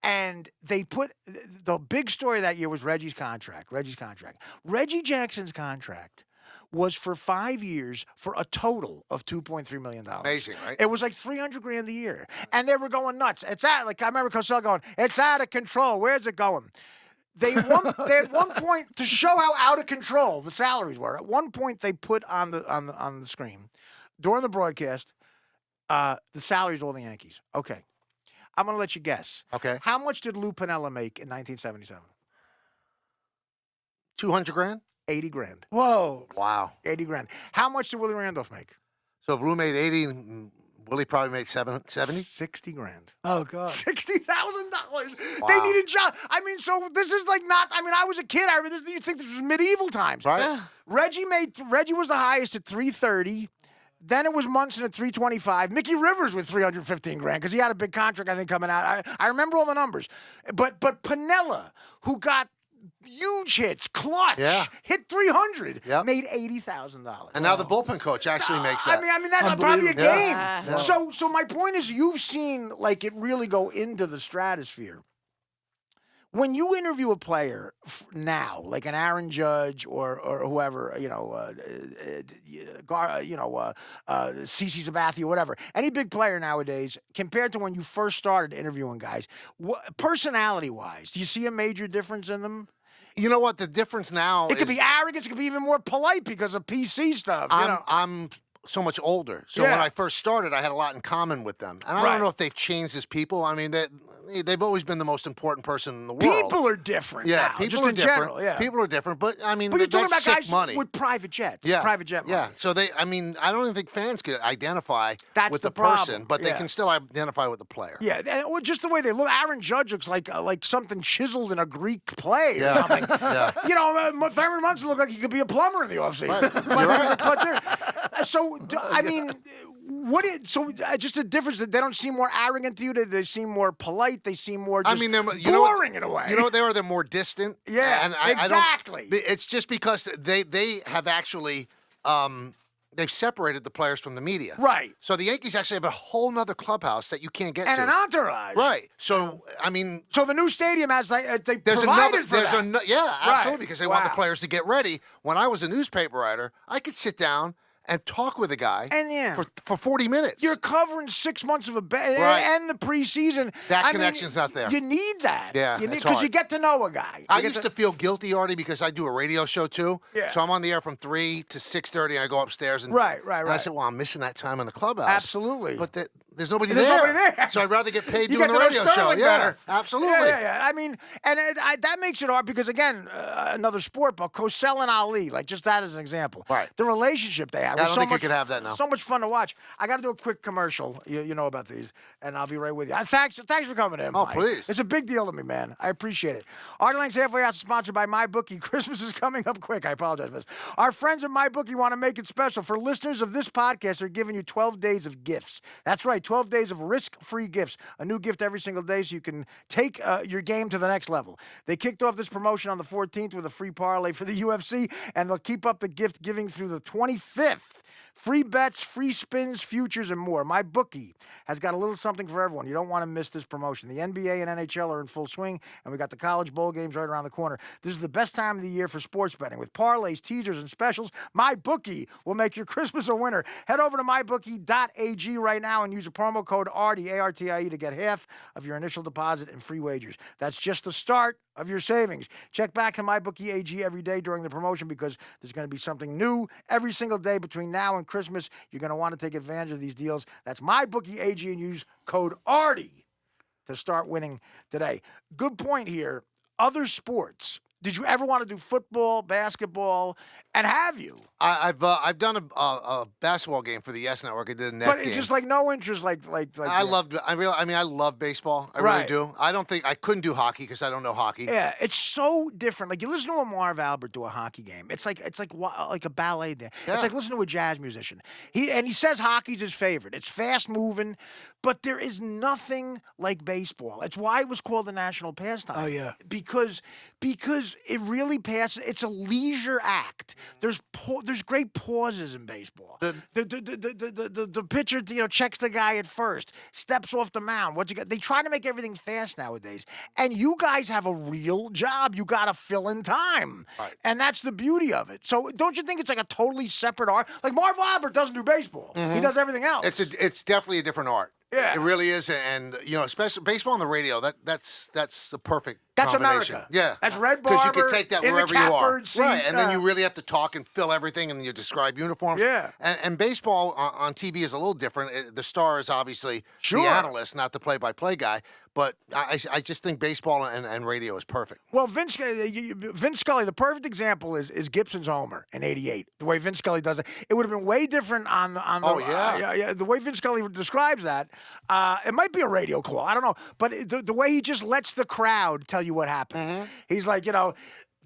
And they put, the big story that year was Reggie's contract. Reggie Jackson's contract was for 5 years for a total of $2.3 million. Amazing, right? It was like $300,000 a year. And they were going nuts. I remember Cosell going, it's out of control. Where's it going? They at one point, to show how out of control the salaries were, at one point they put on the screen during the broadcast the salaries of all the Yankees. Okay. I'm going to let you guess. Okay. How much did Lou Piniella make in 1977? $200,000? $80,000. Whoa. Wow. $80,000. How much did Willie Randolph make? So if Lou made 80, Willie probably made 70? $60,000. Oh, God. $60,000. Wow. They needed jobs. I mean, so this is like not. I mean, I was a kid. I remember. You think this was medieval times, Right. Reggie was the highest at 330. Then it was Munson at 325. Mickey Rivers with $315,000 because he had a big contract, I think, coming out. I remember all the numbers. But Piniella, who got huge hits, clutch, hit 300, made $80,000. And now the bullpen coach actually makes that. I mean that's probably a game. Yeah. So my point is, you've seen like it really go into the stratosphere. When you interview a player now, like an Aaron Judge or whoever, CeCe Sabathia, whatever, any big player nowadays, compared to when you first started interviewing guys, personality-wise, do you see a major difference in them? You know what? The difference now It could be arrogance. It could be even more polite because of PC stuff. I'm so much older. So when I first started, I had a lot in common with them. And I don't know if they've changed as people. I mean, they've always been the most important person in the world. People are different now, people just are in different. general. Yeah. People are different, but I mean, But you're talking that's about sick guys money. with private jets, private jet money. Yeah, so I don't even think fans could identify That's with the the person, problem. but they Yeah. can still identify with the player. Yeah, or just the way they look. Aaron Judge looks like something chiseled in a Greek play or something. Thurman Munson looked like he could be a plumber in the offseason. So, I mean, just the difference that they don't seem more arrogant to you. They seem more polite. They seem more just boring in a way. You know what they are? They're more distant. Yeah, and exactly. It's just because they have actually they've separated the players from the media. Right. So the Yankees actually have a whole nother clubhouse that you can't get And to. an entourage. Right. So, I mean... So the new stadium has, they There's provided for that. Yeah, absolutely, Right. because they want the players to get ready. When I was a newspaper writer, I could sit down and talk with a guy And for 40 minutes. you're covering 6 months of Right. and the preseason. That connection's not there. You need that. Yeah, you it's because you hard. get to know a guy. I used to feel guilty, Artie, because I do a radio show too. Yeah. So I'm on the air from 3 to 6:30, and I go upstairs and Right. And I said, well, I'm missing that time in the clubhouse. Absolutely. But there's nobody There's there. nobody there. So I'd rather get paid You doing get the to know radio show. Sterling Yeah, better. absolutely. Yeah. I mean, and that makes it hard because again, another sport, but Cosell and Ali, like just that as an example. Right. The relationship they have. I was don't so think you much could have that now. So much fun to watch. I got to do a quick commercial. You know about these, and I'll be right with you. Thanks for coming in. Oh, Mike. please. It's a big deal to me, man. I appreciate it. Artie Lange's Halfway Out is sponsored by MyBookie. Christmas is coming up quick. I apologize for this. Our friends at MyBookie want to make it special. For listeners of this podcast, they're giving you 12 days of gifts. That's right, 12 days of risk-free gifts. A new gift every single day so you can take your game to the next level. They kicked off this promotion on the 14th with a free parlay for the UFC, and they'll keep up the gift giving through the 25th. Free bets, free spins, futures, and more. MyBookie has got a little something for everyone. You don't want to miss this promotion. The NBA and NHL are in full swing, and we got the college bowl games right around the corner. This is the best time of the year for sports betting. With parlays, teasers, and specials, MyBookie will make your Christmas a winner. Head over to mybookie.ag right now and use a promo code ARTIE, A-R-T-I-E, to get half of your initial deposit and free wagers. That's just the start of your savings. Check back to MyBookie AG every day during the promotion because there's going to be something new every single day between now and Christmas. You're going to want to take advantage of these deals. That's MyBookie AG and use code ARTIE to start winning today. Good point here. Other sports. Did you ever want to do football, basketball, and have you? I've done a basketball game for the Yes Network. I did a net But game. it's just like no interest, like. I love baseball. I Right. really do. I couldn't do hockey because I don't know hockey. Yeah, it's so different. Like you listen to a Marv Albert do a hockey game. It's like a ballet dance. Yeah. It's like listening to a jazz musician. He says hockey's his favorite. It's fast moving, but there is nothing like baseball. It's why it was called the national pastime. Oh, yeah. because it really passes. It's a leisure act. There's great pauses in baseball. The pitcher checks the guy at first, steps off the mound. What you got? They try to make everything fast nowadays, and you guys have a real job. You got to fill in time, Right. and that's the beauty of it. So don't you think it's like a totally separate art? Like Marv Albert doesn't do baseball; he does everything else. It's definitely a different art. Yeah. It really is, and especially baseball on the radio. That's the perfect. That's combination. America. Yeah, That's Red because you Barber can take that in the wherever you are, catbird seat, right? And then you really have to talk and fill everything, and you describe uniforms. Yeah. And baseball on TV is a little different. The star is obviously Sure. the analyst, not the play-by-play guy. But I just think baseball and radio is perfect. Well, Vince Scully, the perfect example is Gibson's Homer in '88. The way Vince Scully does it, it would have been way different on the. Oh, yeah. The way Vince Scully describes that, it might be a radio call. I don't know, but the way he just lets the crowd tell you what happened. He's like,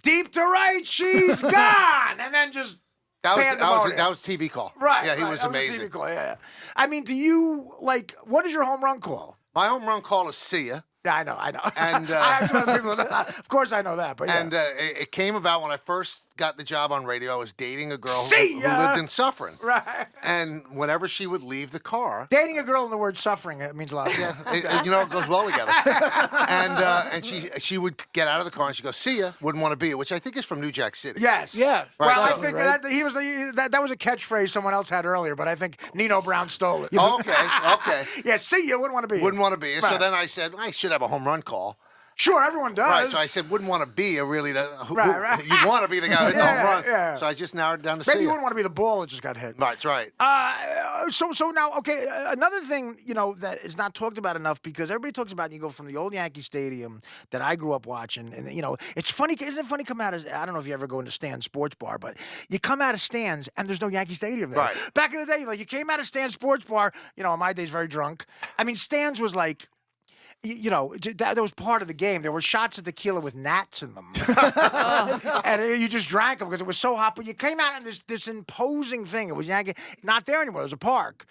deep to right, she's gone, and then just. That pandemonium. was TV call. Right. Yeah, he right. was That a amazing. TV call, yeah. I mean, do you what is your home run call? My home run call is "See Ya." Yeah, I know. And, I actually want people to know. Of course, I know that. But yeah. And it came about when I first got the job on radio. I was dating a girl See who ya! lived in Suffern. Right. And whenever she would leave the car, Dating a girl in the word suffering, it means a lot. yeah, it goes well together. And she would get out of the car and she'd go, "See ya." Wouldn't want to be it, which I think is from New Jack City. Yes. Yeah. Well, Right, I so- think right? that was a catchphrase someone else had earlier, but I think Nino Brown stole it. Oh, okay. Yeah, see you wouldn't want to be. Wouldn't want to be it. So Right. then I said, I should have a home run call. Sure, everyone does. Right, so I said, wouldn't want to be a really, Right. you want to be the guy with the home run. Yeah. So I just narrowed it down to Maybe "See you ya." wouldn't want to be the ball that just got hit. Right, that's right. So now, okay, another thing, that is not talked about enough because everybody talks about you go from the old Yankee Stadium that I grew up watching, and it's funny. Isn't it funny? Come out as I don't know if you ever go into Stan's Sports Bar, but you come out of Stan's and there's no Yankee Stadium there. Right. Back in the day, like you came out of Stan's Sports Bar. In my days, very drunk. I mean, Stan's was like. That was part of the game. There were shots of tequila with gnats in them, and you just drank them because it was so hot. But you came out in this imposing thing. It was Yankee, not there anymore. It was a park.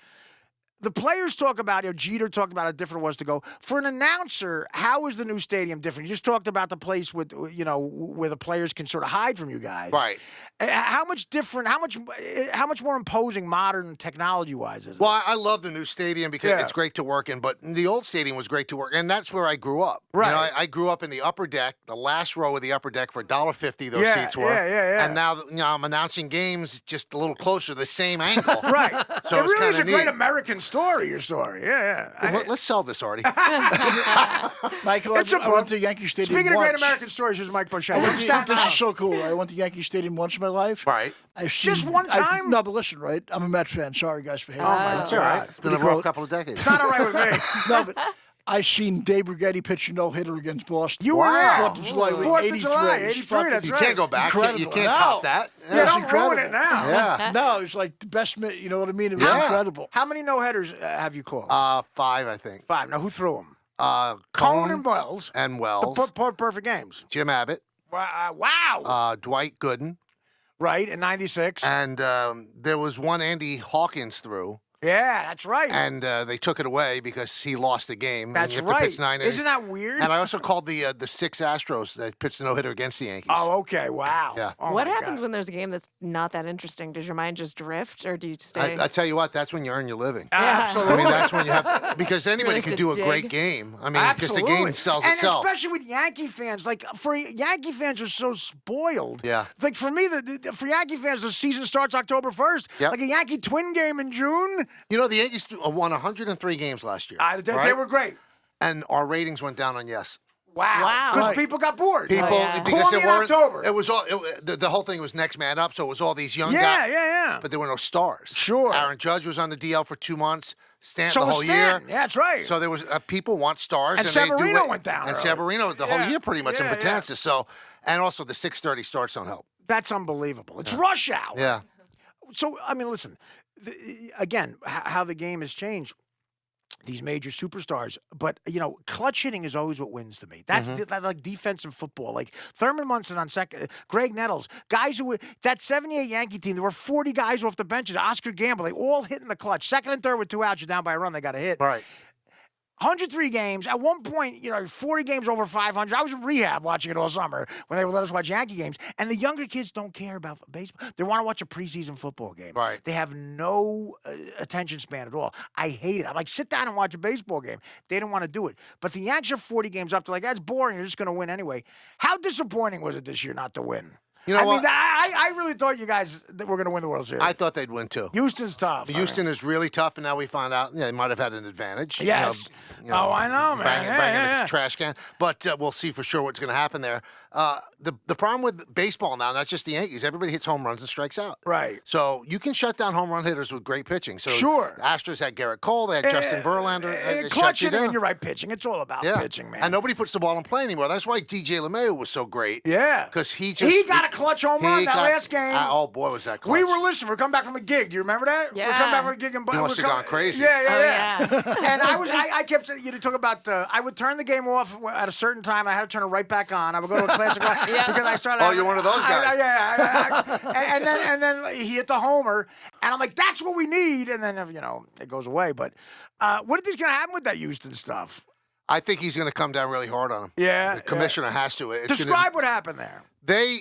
the players talk about, Jeter talked about how different it was to go. For an announcer, how is the new stadium different? You just talked about the place with, where the players can sort of hide from you guys. Right. How much different, how much more imposing modern technology-wise is it? Well, I love the new stadium because Yeah. it's great to work in, but the old stadium was great to work, and that's where I grew up. Right. I grew up in the upper deck, the last row of the upper deck for $1.50 those Yeah, seats were. yeah. And now, I'm announcing games just a little closer, the same angle. Right. So it it's really is a kinda great neat. American story, your story. Yeah. Let's sell this, Artie. Michael, It's a I went book. to Yankee Stadium Speaking of once. great American stories, here's Mike Boucher. I went From to, Staten this is Island. so cool. I went to Yankee Stadium once in my life. Right. I've seen, Just one time? No, but listen, right? I'm a Met fan. Sorry, guys, for hating. That's all right. It's been a rough couple of decades. It's not all right with me. No, but I've seen Dave Brigetti pitch a no-hitter against Boston. You were there. 4th of July, week 4th of July, 83. 83, that's You right. can't go back. Incredible. You can't No. top that. Yeah, That's don't ruin it incredible. now. Yeah. No, it was like the best, you know what I mean? It was Yeah. incredible. How many no-headers have you called? 5, I think. 5. Now, who threw them? Cohn Cohn and Wells. and Wells. Perfect games. Jim Abbott. Wow. Dwight Gooden. Right, in 96. And there was one Andy Hawkins threw. Yeah, that's right. And they took it away because he lost the game. That's and you have to right. pitch 9 innings. Isn't that weird? And I also called the 6 Astros that pitched the no-hitter against the Yankees. Oh, okay. Wow. Yeah. Oh, What my happens God. when there's a game that's not that interesting? Does your mind just drift, or do you stay? I tell you what, that's when you earn your living. Absolutely. I mean, that's when you have, because anybody Really can to do a dig. great game. I mean, because the Absolutely. game sells and itself. especially with Yankee fans, like for Yankee fans are so spoiled. Yeah. Like for me, for Yankee fans, the season starts October 1st. Yep. Like a Yankee Twin game in June. You know, the Yankees won 103 games last year. They right? were great. And our ratings went down on yes. Wow. Because Right. people got bored. People, yeah. because Call there me in weren't. October. It was all. The whole thing was next man up. So it was all these young Yeah, guys. yeah. But there were no stars. Sure. Aaron Judge was on the DL for 2 months. Stanton So the was whole Stanton. year. Yeah, that's right. So there was people want stars, And they do Severino it- went down and early. Severino the Yeah. whole year pretty much in Yeah, Betances. So, and also the 6:30 starts don't help. That's unbelievable. It's rush hour. Yeah. So, I mean, listen, again, how the game has changed. These major superstars, but clutch hitting is always what wins to me. That's Mm-hmm. like defensive football. Like Thurman Munson on second, Greg Nettles, guys who that '78 Yankee team. There were 40 guys off the benches. Oscar Gamble, they all hit in the clutch. Second and third with 2 outs, you're down by a run. They got a hit. Right. 103 games. At one point, 40 games over 500. I was in rehab watching it all summer when they would let us watch Yankee games. And the younger kids don't care about baseball. They want to watch a preseason football game. Right. They have no attention span at all. I hate it. I'm like, sit down and watch a baseball game. They don't want to do it. But the Yanks are 40 games up. They're like, that's boring. You're just going to win anyway. How disappointing was it this year not to win? You know I what? mean, I really thought you guys were going to win the World Series. I thought they'd win too. Houston's tough. Houston is really tough, and now we found out they might have had an advantage. Yes. Oh, I know, man. Banging, Yeah, banging yeah, the yeah. trash can. But we'll see for sure what's going to happen there. The problem with baseball now, not just the Yankees, everybody hits home runs and strikes out. Right. So you can shut down home run hitters with great pitching. So Sure. the Astros had Garrett Cole, they had Justin Verlander. It Clutch shut you hitting, down. and you're right, pitching. It's all about Yeah. pitching, man. And nobody puts the ball in play anymore. That's why DJ LeMahieu was so great. Yeah. Because he got a clutch home run that last game. Oh, boy, was that clutch. We were listening. We're coming back from a gig. Do you remember that? Yeah. We're coming back from a gig and You must have gone crazy. Yeah, Oh, yeah. And I kept you to talk about I would turn the game off at a certain time. I had to turn it right back on. I would go to a classic because I started. Oh, you're one of those guys. And then he hit the homer, and I'm like, that's what we need. And then it goes away. But what do you think's gonna happen with that Houston stuff? I think he's going to come down really hard on him. Yeah, The commissioner has to. It's Describe what happened there. They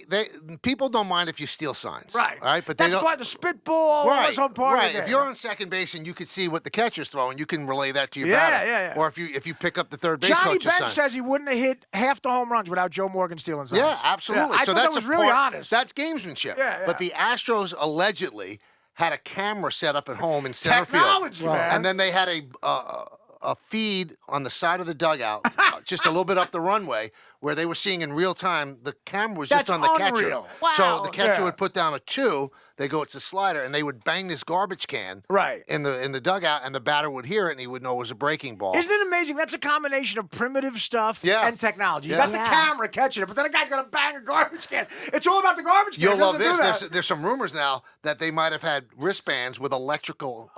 people don't mind if you steal signs. Right. All right, but they That's don't. why the spitball. Right, That's all part right. of it. If you're on second base and you can see what the catcher's throwing, you can relay that to your Yeah, batter. yeah. Or if you pick up the third base Johnny coach's Bench sign. says he wouldn't have hit half the home runs without Joe Morgan stealing signs. Yeah, absolutely. Yeah, I so thought that's that was a really part- honest. That's gamesmanship. Yeah, yeah. But the Astros allegedly had a camera set up at home in center Technology, field, man. and then they had a feed on the side of the dugout, just a little bit up the runway, where they were seeing in real time. The camera was just That's on the catcher. unreal. So Wow. the catcher Yeah. would put down a 2. They go, it's a slider, and they would bang this garbage can Right. in the dugout, and the batter would hear it, and he would know it was a breaking ball. Isn't it amazing? That's a combination of primitive stuff Yeah. and technology. You Yeah. got the Yeah. camera catching it, but then a guy's got to bang a garbage can. It's all about the garbage can. You'll It love doesn't this. do that. There's some rumors now that they might have had wristbands with electrical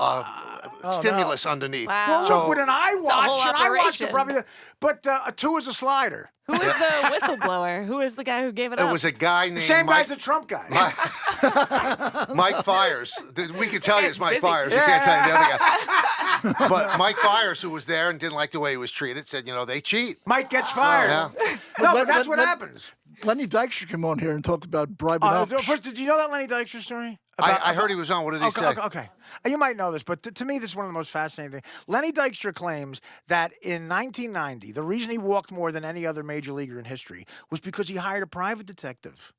stimulus underneath. Wow. Well, So look, with an a whole iWatch, operation. but a 2 is a slider. Who was the whistleblower? Who was the guy who gave it It up? was a guy named The same Mike, guy's the Trump guy. Mike Fires. We can tell you it's Mike busy. Fires. We can't tell you the other guy. But Mike Fires, who was there and didn't like the way he was treated, said, they cheat. Mike gets fired. Yeah. No, but Let- that's let- what let- happens. Lenny Dykstra came on here and talked about bribing up. First, did you know that Lenny Dykstra story? I heard he was on. What did he say? Okay. You might know this, but to me, this is one of the most fascinating things. Lenny Dykstra claims that in 1990, the reason he walked more than any other major leaguer in history was because he hired a private detective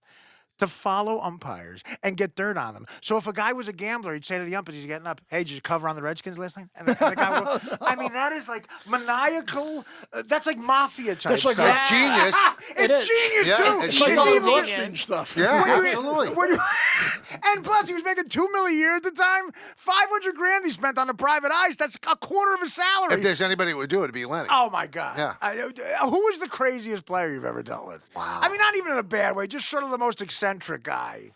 to follow umpires and get dirt on them. So if a guy was a gambler, he'd say to the umpires, he's getting up, hey, did you cover on the Redskins last night? And the guy would, I mean, that is like maniacal, that's like mafia type That's like stuff. It's genius. It's is. genius, Yeah, too. it's It's like genius. all the even Wall just- Street stuff. Yeah, When you- absolutely. when you- and plus, he was making $2 million a year at the time. $500,000 he spent on the private eyes. That's a quarter of his salary. If there's anybody who would do it, it'd be Lenny. Oh my God! Yeah. Who was the craziest player you've ever dealt with? Wow. I mean, not even in a bad way, just sort of the most eccentric guy.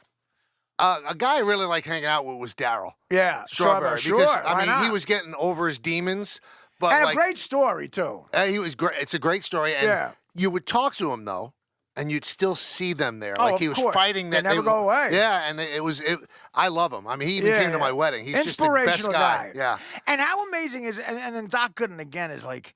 A guy I really liked hanging out with was Darryl Yeah, Strawberry. Sure, Because, why he not? was getting over his demons. But and like, a great story too. he was great. It's a great story. And Yeah. you would talk to him, though, and you'd still see them there. Oh, Like of he was course. fighting They that. never go away. Yeah, and I love him. I mean, he even Yeah, came to my wedding. He's just the best Inspirational guy. Yeah. And how amazing is and then Doc Gooden again is like,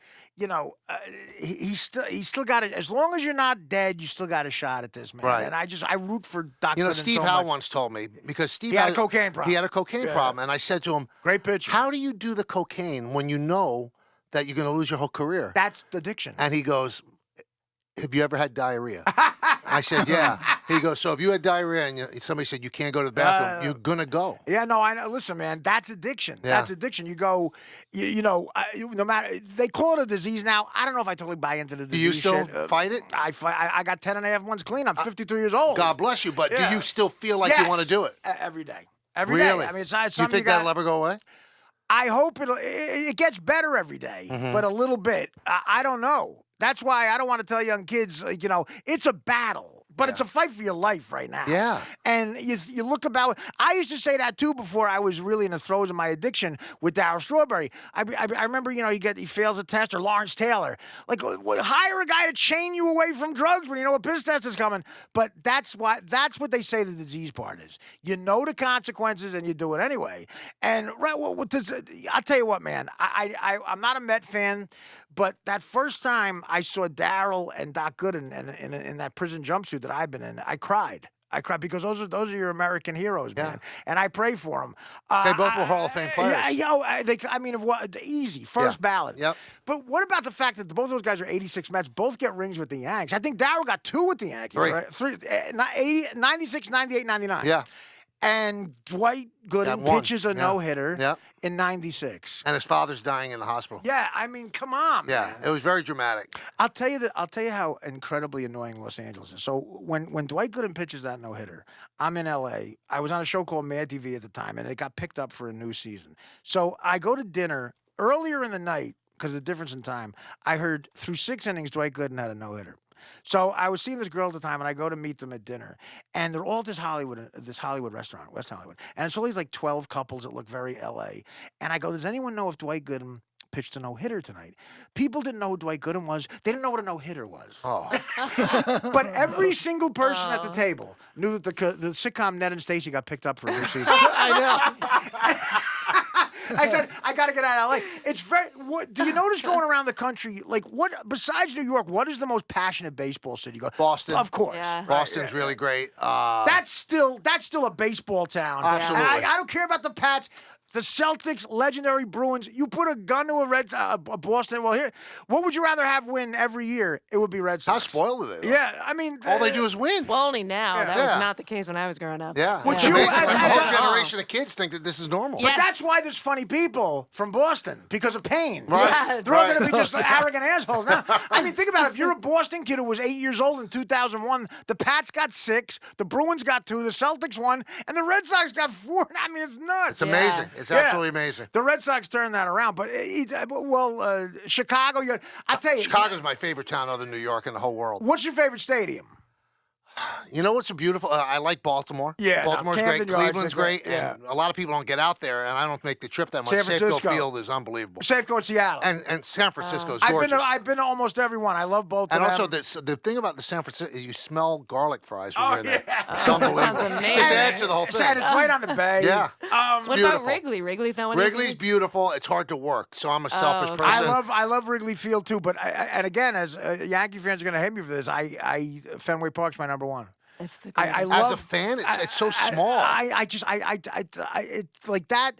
he's still got it. As long as you're not dead, you still got a shot at this, man. Right. And I root for Doc Gooden Steve so Howe much. once told me, because Steve He had a cocaine problem. He had a cocaine Yeah. problem. And I said to him, Great pitcher. how do you do the cocaine when you know that you're going to lose your whole career? That's the addiction. And he goes, have you ever had diarrhea? I said, yeah. He goes, so if you had diarrhea and somebody said you can't go to the bathroom, you're going to go. Yeah, no, I know. Listen, man, that's addiction. Yeah. That's addiction. You go, no matter, they call it a disease now. I don't know if I totally buy into the Do disease you still shit. fight it? I fight. I got 10 and a half months clean. I'm 52 years old. God bless you, but Yeah. do you still feel like you want to do it? Every day. Every day. Really? I mean, it's not Do you something think that'll ever go away? I hope it gets better every day, Mm-hmm. but a little bit. I don't know. That's why I don't want to tell young kids, it's a battle. But it's a fight for your life right now. Yeah. And you look about. I used to say that too before I was really in the throes of my addiction with Darryl Strawberry. I remember, he fails a test, or Lawrence Taylor. Like, hire a guy to chain you away from drugs when you know a piss test is coming. But that's what they say the disease part is. You know the consequences and you do it anyway. And I'll tell you what, man. I'm not a Met fan. But that first time I saw Darryl and Doc Gooden in that prison jumpsuit that I've been in, I cried. I cried because those are your American heroes, man. And I pray for them. They both were Hall of Fame players. Easy, first ballot. Yep. But what about the fact that both those guys are 86 Mets, both get rings with the Yanks? I think Darryl got 2 with the Yankees, Three. right? 96, 98, 99. Yeah. And Dwight Got Gooden one. pitches a Yeah. no-hitter Yep. in 96. And his father's dying in the hospital. Yeah, I mean, come on, Yeah, man. it was very dramatic. I'll tell you how incredibly annoying Los Angeles is. So when Dwight Gooden pitches that no hitter, I'm in LA. I was on a show called Mad TV at the time, and it got picked up for a new season. So I go to dinner earlier in the night because of the difference in time. I heard through 6 innings Dwight Gooden had a no hitter. So I was seeing this girl at the time, and I go to meet them at dinner, and they're all at this Hollywood restaurant, West Hollywood, and it's all these like 12 couples that look very LA. And I go, does anyone know if Dwight Gooden pitched a no-hitter tonight? People didn't know who Dwight Gooden was. They didn't know what a no-hitter was. Oh. But every single person at the table knew that the sitcom Ned and Stacey got picked up for a new season. I know. I said, I got to get out of LA. It's very. Do you notice going around the country, like what besides New York, what is the most passionate baseball city you go? Boston. Of course. Yeah. Right, Boston's yeah. really great. That's still a baseball town. Absolutely. And I don't care about the Pats. The Celtics, legendary Bruins. You put a gun to a Boston. Well, here, what would you rather have win every year? It would be Red How Sox. spoiled are they? Yeah, I mean, All they do is win. Well, only now. Yeah. That Yeah. was not the case when I was growing up. Yeah. Would It's you- amazing. as- Like, as the a- whole generation of kids think that this is normal. Yeah. But that's why there's funny people from Boston because of pain. Right. Yeah. They're all Right. going to be just arrogant assholes. Now, I mean, think about it. If you're a Boston kid who was 8 years old in 2001, the Pats got 6, the Bruins got 2, the Celtics won, and the Red Sox got 4. I mean, it's nuts. It's amazing. It's Yeah. absolutely amazing. The Red Sox turned that around, but Chicago. I tell you, Chicago's my favorite town other than New York in the whole world. what's your favorite stadium? You know what's a beautiful? I like Baltimore. Yeah, no, Baltimore's Camden great. Yards Cleveland's are great, great, and a lot of people don't get out there, and I don't make the trip that much. San Francisco. Safeco Field is unbelievable, Safeco in Seattle. and San Francisco is I've gorgeous. been to almost every one. I love both And of also, them. the thing about the San Francisco, you smell garlic fries when Oh, you're in there. yeah. It's unbelievable. sounds It amazing. just adds to the whole It's thing. right on the bay. Yeah. What beautiful. about Wrigley? Wrigley's not one Wrigley's of beautiful. It's hard to work, so I'm a selfish okay. person. I love Wrigley Field too, but and again, as Yankee fans are going to hate me for this, Fenway Park's my number one. It's the I greatest. love, As a fan, it's so small. It's like that.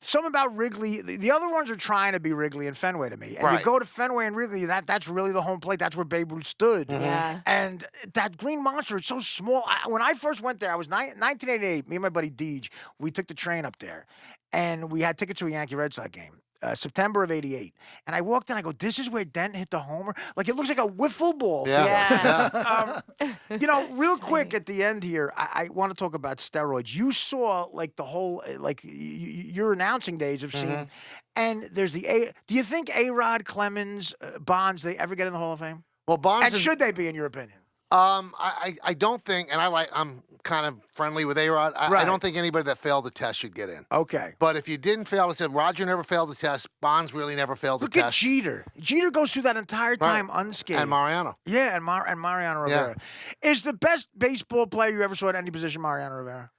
Something about Wrigley. The other ones are trying to be Wrigley and Fenway to me. And Right. you go to Fenway and Wrigley, that's really the home plate. That's where Babe Ruth stood. Yeah. And that green monster, it's so small. When I first went there, I was 1988. Me and my buddy Deej, we took the train up there, and we had tickets to a Yankee Red Sox game. September of '88, and I walked in. I go, "This is where Dent hit the homer. Like it looks like a wiffle ball." Yeah. You know, real quick at the end here, I want to talk about steroids. You saw like the whole, like your announcing days have seen, and there's do you think A-Rod, Clemens, Bonds, they ever get in the Hall of Fame? Well, Bonds And should they be, in your opinion? I don't think, and I'm kind of friendly with A-Rod. I Right. don't think anybody that failed the test should get in. Okay. But if you didn't fail the test, Roger never failed the test. Bonds really never failed the Look at test. Jeter. Jeter goes through that entire time unscathed. And Mariano. Yeah, and Mariano Rivera. Is the best baseball player you ever saw at any position Mariano Rivera?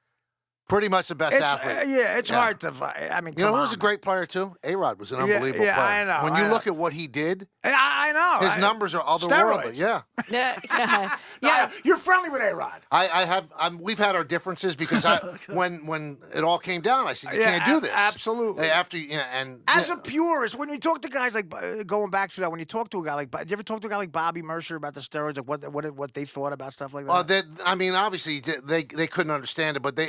Pretty much the best It's, athlete. it's hard to find. I mean, You know come who was a on. great player too? A-Rod was an unbelievable yeah, player. I know, When I you know. look at what he did, I know. his numbers are otherworldly. Steroids. Yeah. Yeah. Yeah, you're friendly with A-Rod. We've had our differences because when it all came down, I said, you Yeah, can't do this. absolutely. After As a purist, when you talk to guys like going back to that, when you talk to a guy like, did you ever talk to a guy like Bobby Mercer about the steroids, like what they thought about stuff like that? obviously they couldn't understand it, but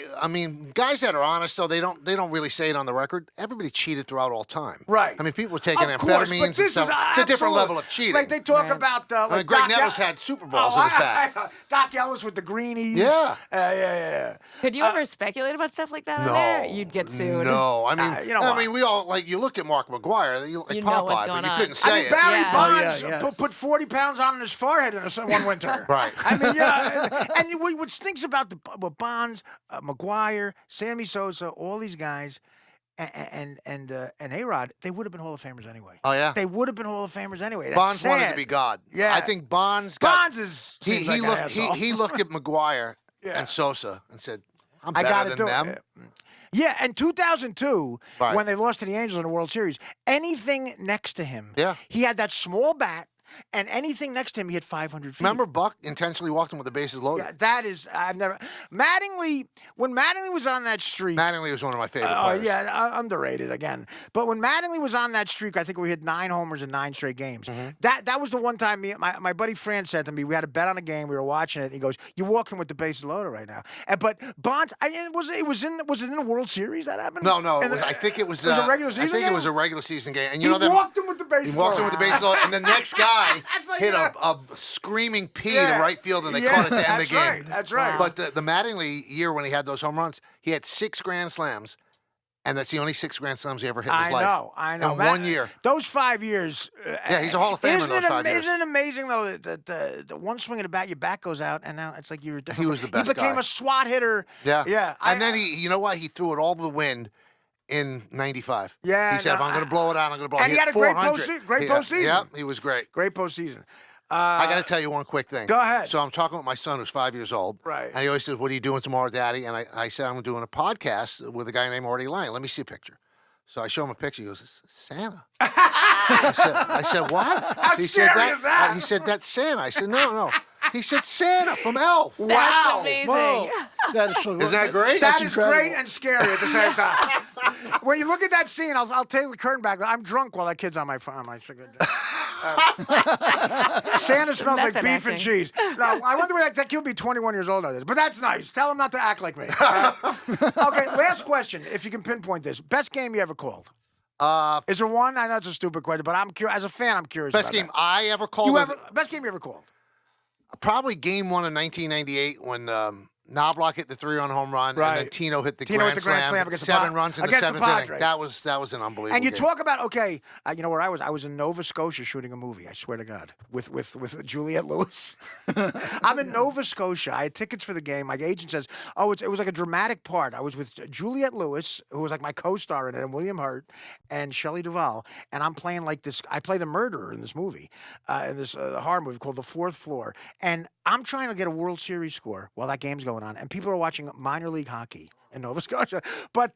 guys that are honest though, they don't really say it on the record. Everybody cheated throughout all time. Right. I mean, people were taking Of course, amphetamines but and this stuff. is It's a different absolute- level of cheating. Like they talk Right. about, I mean, like Greg Doc Nettles had Super Bowls in his back. Doc Ellis with the greenies. Yeah. Yeah. Could you ever speculate about stuff like that on No, there? You'd get sued. No, I mean, you know what? we all you look at Mark McGuire, you You know Popeye, what's but going you on. couldn't I say mean, it. Barry Yeah. Bonds Oh, yeah. put 40 pounds on his forehead in one winter. Right. I mean, yeah. And what stinks about what Bonds, McGuire, Sammy Sosa, all these guys, and A-Rod, they would have been Hall of Famers anyway. Oh yeah. They would have been Hall of Famers anyway. That's Bonds wanted sad. to be God. Yeah. I think Bonds got. Bonds He looked at McGuire Yeah. and Sosa and said, "I'm I better got to than do them." it. Yeah, and 2002, Right. when they lost to the Angels in the World Series, anything next to him, Yeah. he had that small bat, and anything next to him, he had 500 feet. Remember Buck intentionally walked him with the bases loaded. Yeah, that is, I've never. When Mattingly was on that streak. Mattingly was one of my favorite Oh, players. yeah, underrated again. But when Mattingly was on that streak, I think we hit 9 homers in 9 straight games. Mm-hmm. That was the one time my buddy Fran said to me, we had a bet on a game, we were watching it, and he goes, "You're walking with the bases loaded right now." But Bonds, was it in the World Series that happened? No, I think it was. It was a regular season I think game? it was a regular season game, and He you know that walked him with the bases he walked loaded. in with the bases loaded, and the next guy That's like hit that. a screaming P Yeah. to right field, and they Yeah, caught it to end the that's game. right, that's right. But the Mattingly year when he had those home runs, he had 6 grand slams, and that's the only 6 grand slams he ever hit in his life. I know. In 1 year. Those 5 years. Yeah, he's a Hall of Famer in isn't those it 5 years. Isn't it amazing though that the one swing of the bat, your back goes out, and now it's like you're. He was the best He became guy. a SWAT hitter. Yeah. Yeah. And then you know what? He threw it all to the wind in '95. Yeah, He said, no, "If I'm going to blow it out, I'm going to blow it." And he had a great 400. postseason. Yep, he was great. Great postseason. I got to tell you one quick thing. Go ahead. So I'm talking with my son who's 5 years old. Right. And he always says, "What are you doing tomorrow, Daddy?" And I said, "I'm doing a podcast with a guy named Artie Lange. Let me see a picture." So I show him a picture. He goes, "It's Santa." I said, "What?" How he scary said, is that? He said, "That's Santa." I said, "No." He said, "Santa from Elf." That's Wow. amazing. Whoa, that is so. Isn't that great? That That's is incredible. great and scary at the same time. When you look at that scene, I'll take the curtain back. I'm drunk while that kid's on my phone. Santa smells like Method beef and acting. cheese. No, I wonder where that kid will be 21 years old. But that's nice. Tell him not to act like me. Okay, last question. If you can pinpoint this, best game you ever called? Is there one? I know it's a stupid question, but I'm curious. As a fan, I'm curious. Best about game that. I ever called. Best game you ever called? Probably Game 1 of 1998 when Knobloch hit the 3-run home run, and then Right. Tino hit the Tino grand hit the grand slam. slam against the 7 Pa- runs in the against the 7th inning. Padres. That was an unbelievable And you game. talk about you know where I was? I was in Nova Scotia shooting a movie. I swear to God, with Juliette Lewis. I'm in Nova Scotia. I had tickets for the game. My agent says, "Oh, it was like a dramatic part." I was with Juliette Lewis, who was like my co-star in it, and William Hurt and Shelley Duvall, and I'm playing like this. I play the murderer in this movie, in this horror movie called The Fourth Floor, and I'm trying to get a World Series score while that game's going on, and people are watching minor league hockey in Nova Scotia. But,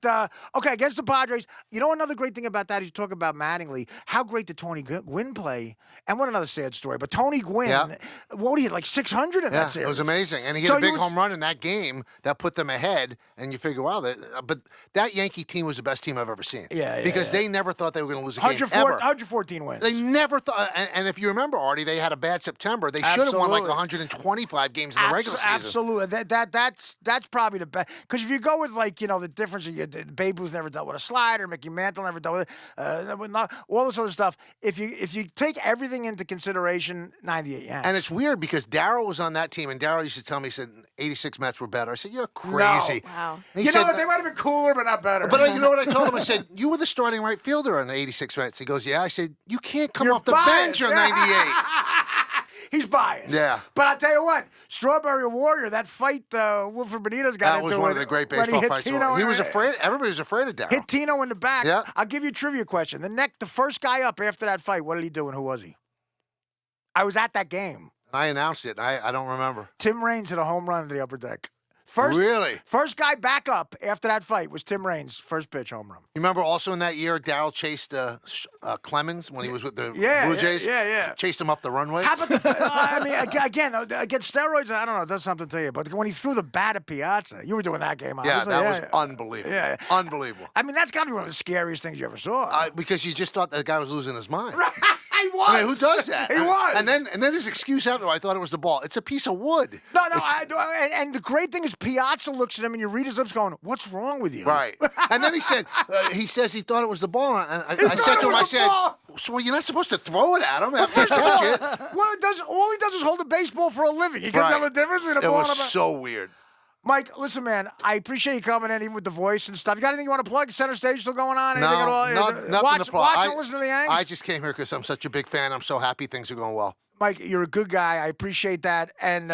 okay, against the Padres, you know another great thing about that is you talk about Mattingly. How great did Tony Gwynn play? And what another sad story. But Tony Gwynn, Yeah. what did he hit, like 600 in that series? It was amazing. And he hit So a big you was- home run in that game that put them ahead. And you figure, wow, but that Yankee team was the best team I've ever seen. Yeah, Because they never thought they were going to lose a game 114 wins. They never thought, and if you remember, Artie, they had a bad September. They should have won like Absolutely. 125 games in the regular season. Absolutely. That's probably the best. Because if you go with, like, you know, the difference, Babe Ruth never dealt with a slider, Mickey Mantle never dealt with it, all this other stuff. If you take everything into consideration, 98 Yanks. And it's weird because Darryl was on that team, and Darryl used to tell me, he said, 86 Mets were better. I said, you're crazy. Wow. And he You said, know what? They might have been cooler, but not better. But you know what I told him? I said, you were the starting right fielder on the 86 Mets. He goes, yeah. I said, you can't come You're off the biased. bench on 98. He's biased. Yeah. But I'll tell you what, Strawberry Warrior, that fight Wilford Benitez got That into was one of with- the great when he baseball hit fights. Tino He in- was afraid. Everybody was afraid of Darryl. Hit Tino in the back. Yeah. I'll give you a trivia question. The first guy up after that fight, what did he do and who was he? I was at that game. And I announced it. And I don't remember. Tim Raines hit a home run to the upper deck. First, Really? First guy back up after that fight was Tim Raines' first pitch home run. You remember also in that year, Darryl chased Clemens when he was with the Yeah, Blue Jays? yeah. Chased him up the runway. How about I mean, again, against steroids, I don't know, it does something to you. But when he threw the bat at Piazza, you were doing that game, Yeah, obviously. that was unbelievable. Yeah. Unbelievable. I mean, that's got to be one of the scariest things you ever saw. Because you just thought that guy was losing his mind. He was. I mean, who does that? He was. And then his excuse after, I thought it was the ball. It's a piece of wood. No, and the great thing is Piazza looks at him and you read his lips going, what's wrong with you? Right. And then he says he thought it was the ball. And I thought said it to him, was I the said, ball. so you're not supposed to throw it at him after you First of catch all, it. all he does is hold a baseball for a living. You can Right. tell the difference between a It ball was and a so weird. Mike, listen, man, I appreciate you coming in, even with the voice and stuff. You got anything you want to plug? Center Stage still going on? Anything at all? Nothing watch, to plug. Watch and listen to the Yanks? I just came here because I'm such a big fan. I'm so happy things are going well. Mike, you're a good guy. I appreciate that. And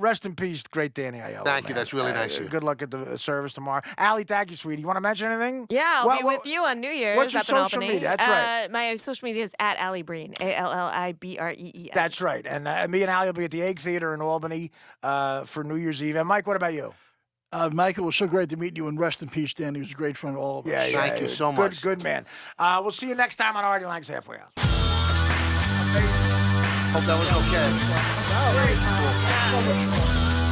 rest in peace, great Danny Aiello. Thank you. man. That's really nice of you. Good luck at the service tomorrow. Allie, thank you, sweetie. You want to mention anything? Yeah, I'll What- be what- with you on New Year's what's your up in social Albany. media? That's right. My social media is at Allie Breen, ALLIBREEN. That's right. And me and Allie will be at the Egg Theater in Albany for New Year's Eve. And Mike, what about you? Michael, it was so great to meet you, and rest in peace, Dan. He was a great friend of all of us. Yeah, Thank you so good, much. Good man. We'll see you next time on Artie Lange's Halfway House. Hope that was okay. So much fun.